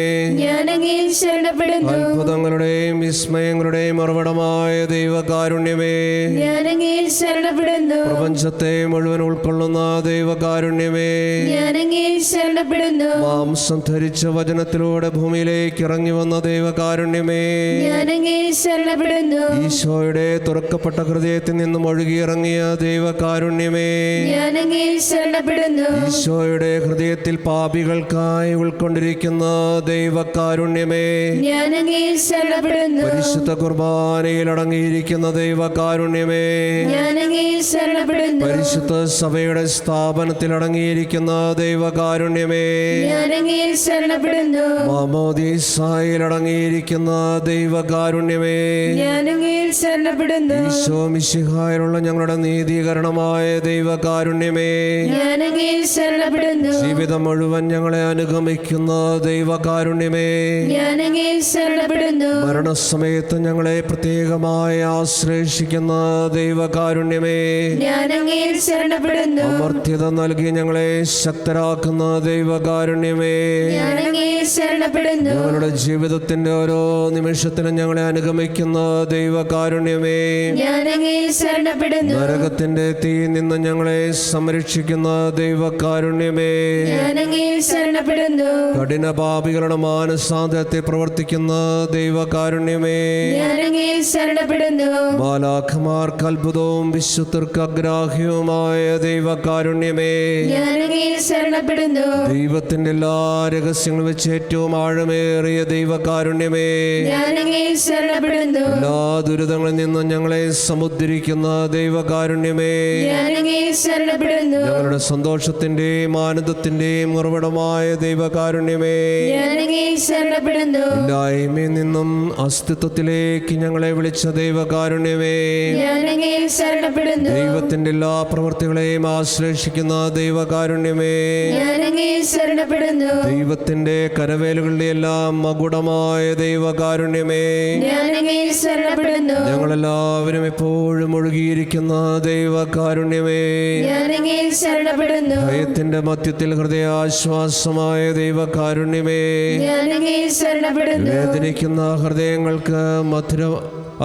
ഞാൻ അങ്ങയിൽ ശരണപ്പെടുന്നു. അത്ഭുതങ്ങളുടെയും വിസ്മയങ്ങളുടെയും ഉറവിടമായ ദൈവകാരുണ്യമേ, ഞാൻ അങ്ങയിൽ ശരണപ്പെടുന്നു. പ്രപഞ്ചത്തെ മുഴുവൻ ഉൾക്കൊള്ളുന്ന ദൈവകാരുണ്യമേ, ഞാൻ അങ്ങയിൽ ശരണപ്പെടുന്നു. മാംസം ധരിച്ച വചനത്തിലൂടെ ഭൂമിയിലേക്ക് ഇറങ്ങി വന്ന ദൈവകാരുണ്യമേ, ഞാൻ അങ്ങയിൽ ശരണപ്പെടുന്നു. ഈശോയുടെ തുറക്കപ്പെട്ട ഹൃദയത്തിൽ നിന്നും ഒഴുകിയിറങ്ങിയ ദൈവകാരുണ്യമേ, ഞാൻ അങ്ങയിൽ ശരണപ്പെടുന്നു. ഈശോയുടെ ഹൃദയത്തിൽ പാപികൾക്കായി ഉൾക്കൊണ്ടിരിക്കുന്ന ദൈവകാരുണ്യമേ, ഞാൻ അങ്ങയിൽ ശരണപ്പെടുന്നു. പരിശുദ്ധ കുർബാനയിൽ അടങ്ങിയിരിക്കുന്ന ദൈവകാരുണ്യമേ, ഞാൻ അങ്ങയിൽ ശരണപ്പെടുന്നു. പരിശുദ്ധ സഭയുടെ സ്ഥാപനത്തിൽ അടങ്ങിയിരിക്കുന്ന ദൈവകാരുണ്യമേ, ഞാൻ അങ്ങയിൽ ശരണപ്പെടുന്നു. മാമോദീസായിൽ അടങ്ങിയിരിക്കുന്ന ദൈവകാരുണ്യമേ, ഞാൻ അങ്ങയിൽ ശരണപ്പെടുന്നു. ഈശോ മിശിഹായിലുള്ള ഞങ്ങളുടെ നീതീകരണമായ ദൈവകാരുണ്യമേ, ഞാൻ അങ്ങയിൽ ശരണപ്പെടുന്നു. ജീവിതം മുഴുവൻ ഞങ്ങളെ അനുഗമിക്കുന്ന ദൈവകാരുണ്യമേ, ഞാൻ അങ്ങയിൽ ശരണപ്പെടുന്നു. മരണസമയത്ത് ഞങ്ങളെ പ്രത്യേകമായി ആശ്രയിക്കുന്ന ദൈവകാരുണ്യമേ, ഞാൻ അങ്ങയിൽ ശരണപ്പെടുന്നു. അമർത്യത നൽകി ഞങ്ങളെ ശക്തരാക്കുന്ന ദൈവകാരുണ്യമേ, ഞാൻ അങ്ങയിൽ ശരണപ്പെടുന്നു. ഞങ്ങളുടെ ജീവിതത്തിന്റെ ഓരോ നിമിഷത്തിലും ഞങ്ങളെ അനുഗമിക്കുന്ന ദൈവകാരുണ്യമേ, ഞാൻ അങ്ങയിൽ ശരണപ്പെടുന്നു. നരകത്തിന്റെ തീയിൽ നിന്ന് ഞങ്ങളെ സംരക്ഷിക്കുന്ന ദൈവകാരുണ്യമേ, ഞാൻ അങ്ങയിൽ ശരണപ്പെടുന്നു. കഠിന പാപികളുടെ മാനസാന്തരത്തെ പ്രവർത്തിക്കുന്ന ദൈവകാരുണ്യമേ, ഞാൻ അങ്ങയിൽ ശരണപ്പെടുന്നു. മാലാഖമാർക്ക് അത്ഭുതവും വിശുദ്ധർക്ക് അഗ്രാഹ്യവുമായ ദൈവകാരുണ്യമേ, ഞാൻ അങ്ങയിൽ ശരണപ്പെടുന്നു. ദൈവത്തിന്റെ എല്ലാ രഹസ്യങ്ങളും വെച്ച് ഏറ്റവും ആഴമേറിയ ദൈവകാരുണ്യമേ, ഞാൻ അങ്ങയിൽ ശരണപ്പെടുന്നു. എല്ലാ ദുരിതങ്ങളിൽ നിന്നും ഞങ്ങളെ സമുദ്ധരിക്കുന്ന ദൈവകാരുണ്യമേ, ഞാൻ അങ്ങയിൽ ശരണപ്പെടുന്നു. ഞങ്ങളുടെ സന്തോഷത്തിന്റെയും ആനന്ദത്തിന്റെയും ഉറവിടമായ ദൈവകാരുണ്യമേ, ഞാൻ അങ്ങയിൽ ശരണപ്പെടുന്നു. ഇല്ലായ്മയിൽ നിന്നും അസ്തിത്വത്തിലേക്ക് ഞങ്ങളെ വിളിച്ച ദൈവകാരുണ്യമേ, ഞാൻ അങ്ങയിൽ ശരണപ്പെടുന്നു. ദൈവത്തിന്റെ എല്ലാ പ്രവൃത്തികളെയും ആശ്ലേഷിക്കുന്ന ദൈവകാരുണ്യമേ, ഞാൻ അങ്ങയിൽ ശരണപ്പെടുന്നു. ദൈവത്തിന്റെ കരവേലുകളുടെ എല്ലാം മകുടമായ ദൈവകാരുണ്യമേ, ഞാൻ അങ്ങയിൽ ശരണപ്പെടുന്നു. ഞങ്ങളെല്ലാവരും എപ്പോഴും ഒഴുകിയിരിക്കുന്ന ദൈവകാരുണ്യമേ, ഞാൻ അങ്ങയിൽ ശരണപ്പെടുന്നു. ഭയത്തിന്റെ മധ്യത്തിൽ ഹൃദയാശ്വാസമായ ദൈവകാരുണ്യമേ, ഞാൻ അങ്ങയിൽ ശരണപ്പെടുന്നു. വേദനിക്കുന്ന ഹൃദയങ്ങൾക്ക് മധുര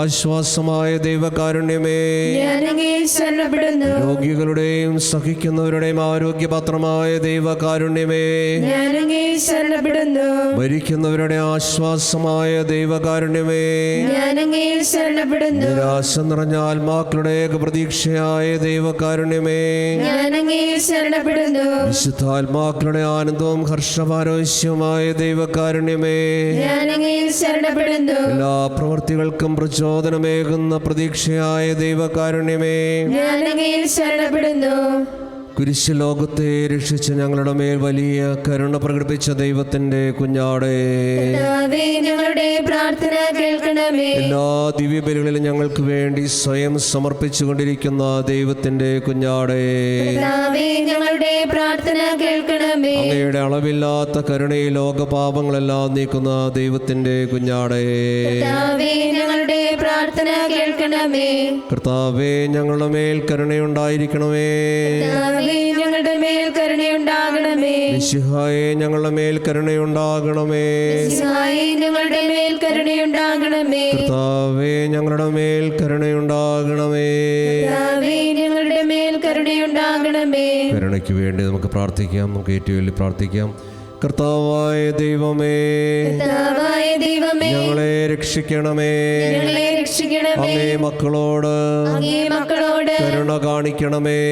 ആശ്വാസമായ ദൈവകാരുണ്യമേ, ഞാൻ അങ്ങയിൽ ശരണപ്പെടുന്നു. രോഗികളുടെയും സഹിക്കുന്നവരുടെയും ആരോഗ്യപാത്രമായ ദൈവകാരുണ്യമേ, ഞാൻ അങ്ങയിൽ ശരണപ്പെടുന്നു. മരിക്കുന്നവരുടെ ആശ്വാസമായ ദൈവകാരുണ്യമേ, ഞാൻ അങ്ങയിൽ ശരണപ്പെടുന്നു. നിരാശ നിറഞ്ഞ ആത്മാക്കളുടെ പ്രതീക്ഷയായ ദൈവകാരുണ്യമേ, ഞാൻ അങ്ങയിൽ ശരണപ്പെടുന്നു. വിശുദ്ധാത്മാക്കളുടെ ആനന്ദവും ഹർഷപാരോശ്യവുമായ ദൈവകാരുണ്യമേ, ഞാൻ അങ്ങയിൽ ശരണപ്പെടുന്നു. എല്ലാ പ്രവൃത്തികൾക്കും പ്രചോദനമേകുന്ന പ്രതീക്ഷയായ ദൈവകാരുണ്യമേ, ഞാൻ അങ്ങയിൽ ശരണപ്പെടുന്നു. കുരിശ് ലോകത്തെ രക്ഷിച്ച് ഞങ്ങളുടെ മേൽ വലിയ കരുണ പ്രകടിപ്പിച്ച ദൈവത്തിന്റെ കുഞ്ഞാടേ, കർത്താവേ, ഞങ്ങളുടെ പ്രാർത്ഥന കേൾക്കണമേ. എല്ലാ ദിവ്യബലികളിലും ഞങ്ങൾക്ക് വേണ്ടി സ്വയം സമർപ്പിച്ചുകൊണ്ടിരിക്കുന്ന ദൈവത്തിന്റെ കുഞ്ഞാടേ, കർത്താവേ, ഞങ്ങളുടെ പ്രാർത്ഥന കേൾക്കണമേ. അങ്ങയുടെ അളവില്ലാത്ത കരുണയിൽ ലോകപാപങ്ങളെല്ലാം നീക്കുന്ന ദൈവത്തിന്റെ കുഞ്ഞാടേ, കർത്താവേ, ഞങ്ങളുടെ പ്രാർത്ഥന കേൾക്കണമേ. കർത്താവേ, ഞങ്ങളുടെ മേൽ കരുണയുണ്ടായിരിക്കണമേ. കർത്താവേ, ഞങ്ങളുടെ മേൽ കരുണയുണ്ടാകണമേ. മിശിഹായേ, ഞങ്ങളുടെ മേൽ കരുണയുണ്ടാകണമേ. മിശിഹായേ, ഞങ്ങളുടെ മേൽ കരുണയുണ്ടാകണമേ. കർത്താവേ, ഞങ്ങളുടെ മേൽ കരുണയുണ്ടാകണമേ. കർത്താവേ, ഞങ്ങളുടെ മേൽ കരുണയുണ്ടാകണമേ. കരുണയ്ക്ക് വേണ്ടി നമുക്ക് പ്രാർത്ഥിക്കാം. നമുക്ക് ഏറ്റവും വലിയ പ്രാർത്ഥിക്കാം. കർത്താവായ ദൈവമേ, കർത്താവായ ദൈവമേ, ഞങ്ങളെ രക്ഷിക്കണമേ. ഞങ്ങളെ രക്ഷിക്കണമേ. അങ്ങേ മക്കളോട് കരുണ കാണിക്കണമേ.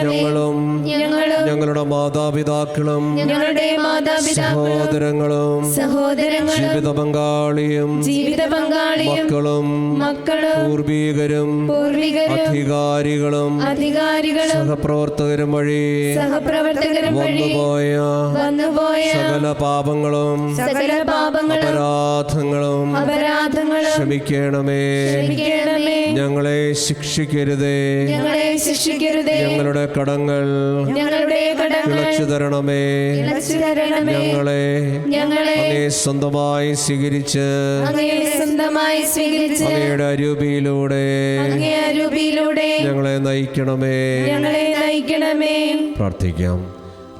ഞങ്ങളും ഞങ്ങളുടെ മാതാപിതാക്കളും സഹോദരങ്ങളും ജീവിത പങ്കാളിയും മക്കളും പൂർവീകരും അധികാരികളും സഹപ്രവർത്തകരും വഴി വന്നുപോയ സകല പാപങ്ങളും അപരാധങ്ങളും ക്ഷമിക്കണമേ. ഞങ്ങളെ ശിക്ഷിക്കരുതേ. ഞങ്ങളുടെ കടങ്ങൾ ഇളച്ചു തരണമേ. ഞങ്ങളെ അങ്ങേ സ്വന്തമായി സ്വീകരിച്ച് അങ്ങയുടെ അരൂപിയിലൂടെ ഞങ്ങളെ നയിക്കണമേ. പ്രാർത്ഥിക്കാം.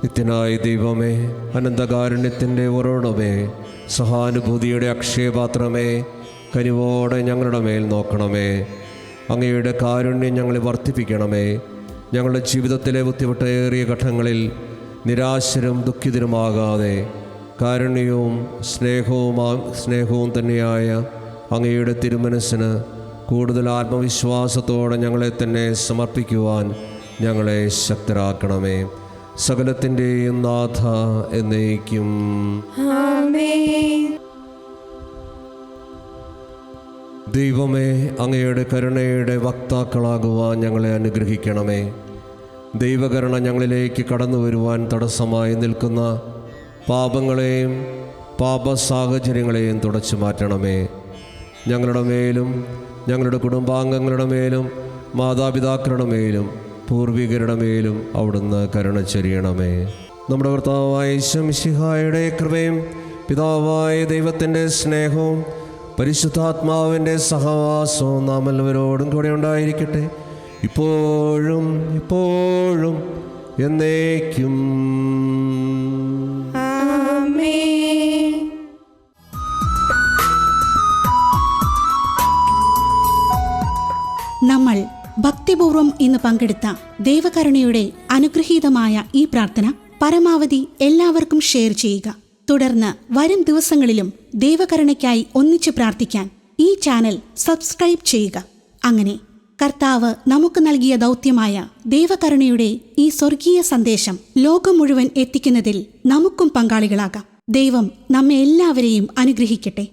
നിത്യനായ ദൈവമേ, അനന്തകാരുണ്യത്തിൻ്റെ ഉറവിടമേ, സഹാനുഭൂതിയുടെ അക്ഷയപാത്രമേ, കനിവോടെ ഞങ്ങളുടെ മേൽ നോക്കണമേ. അങ്ങയുടെ കാരുണ്യം ഞങ്ങളെ വർദ്ധിപ്പിക്കണമേ. ഞങ്ങളുടെ ജീവിതത്തിലെ ബുദ്ധിമുട്ടേറിയ ഘട്ടങ്ങളിൽ നിരാശരും ദുഃഖിതരുമാകാതെ കാരുണ്യവും സ്നേഹവും തന്നെയായ അങ്ങയുടെ തിരുമനസ്സിന് കൂടുതൽ ആത്മവിശ്വാസത്തോടെ ഞങ്ങളെ തന്നെ സമർപ്പിക്കുവാൻ ഞങ്ങളെ ശക്തരാക്കണമേ. സകലത്തിൻ്റെയും നാഥ എന്നേക്കും. ദൈവമേ, അങ്ങയുടെ കരുണയുടെ വക്താക്കളാകുവാൻ ഞങ്ങളെ അനുഗ്രഹിക്കണമേ. ദൈവകരുണ ഞങ്ങളിലേക്ക് കടന്നു വരുവാൻ തടസ്സമായി നിൽക്കുന്ന പാപങ്ങളെയും പാപ സാഹചര്യങ്ങളെയും തുടച്ചു മാറ്റണമേ. ഞങ്ങളുടെ മേലും ഞങ്ങളുടെ കുടുംബാംഗങ്ങളുടെ മേലും മാതാപിതാക്കളുടെ മേലും പൂർവികരുടെ മേലും അവിടുന്ന് കരുണ ചൊരിയണമേ. നമ്മുടെ കർത്താവായ യേശു മിശിഹായുടെ കൃപയും പിതാവായ ദൈവത്തിൻ്റെ സ്നേഹവും പരിശുദ്ധാത്മാവിൻ്റെ സഹവാസവും നാം എല്ലാവരോടും കൂടെ ഉണ്ടായിരിക്കട്ടെ, ഇപ്പോഴും എപ്പോഴും എന്നേക്കും. നമ്മൾ ഭക്തിപൂർവം ഇന്ന് പങ്കെടുത്ത ദൈവകരുണയുടെ അനുഗ്രഹീതമായ ഈ പ്രാർത്ഥന പരമാവധി എല്ലാവർക്കും ഷെയർ ചെയ്യുക. തുടർന്ന് വരും ദിവസങ്ങളിലും ദൈവകരുണയ്ക്കായി ഒന്നിച്ച് പ്രാർത്ഥിക്കാൻ ഈ ചാനൽ സബ്സ്ക്രൈബ് ചെയ്യുക. അങ്ങനെ കർത്താവ് നമുക്ക് നൽകിയ ദൗത്യമായ ദൈവകരുണയുടെ ഈ സ്വർഗീയ സന്ദേശം ലോകം മുഴുവൻ എത്തിക്കുന്നതിൽ നമുക്കും പങ്കാളികളാകാം. ദൈവം നമ്മെ എല്ലാവരെയും അനുഗ്രഹിക്കട്ടെ.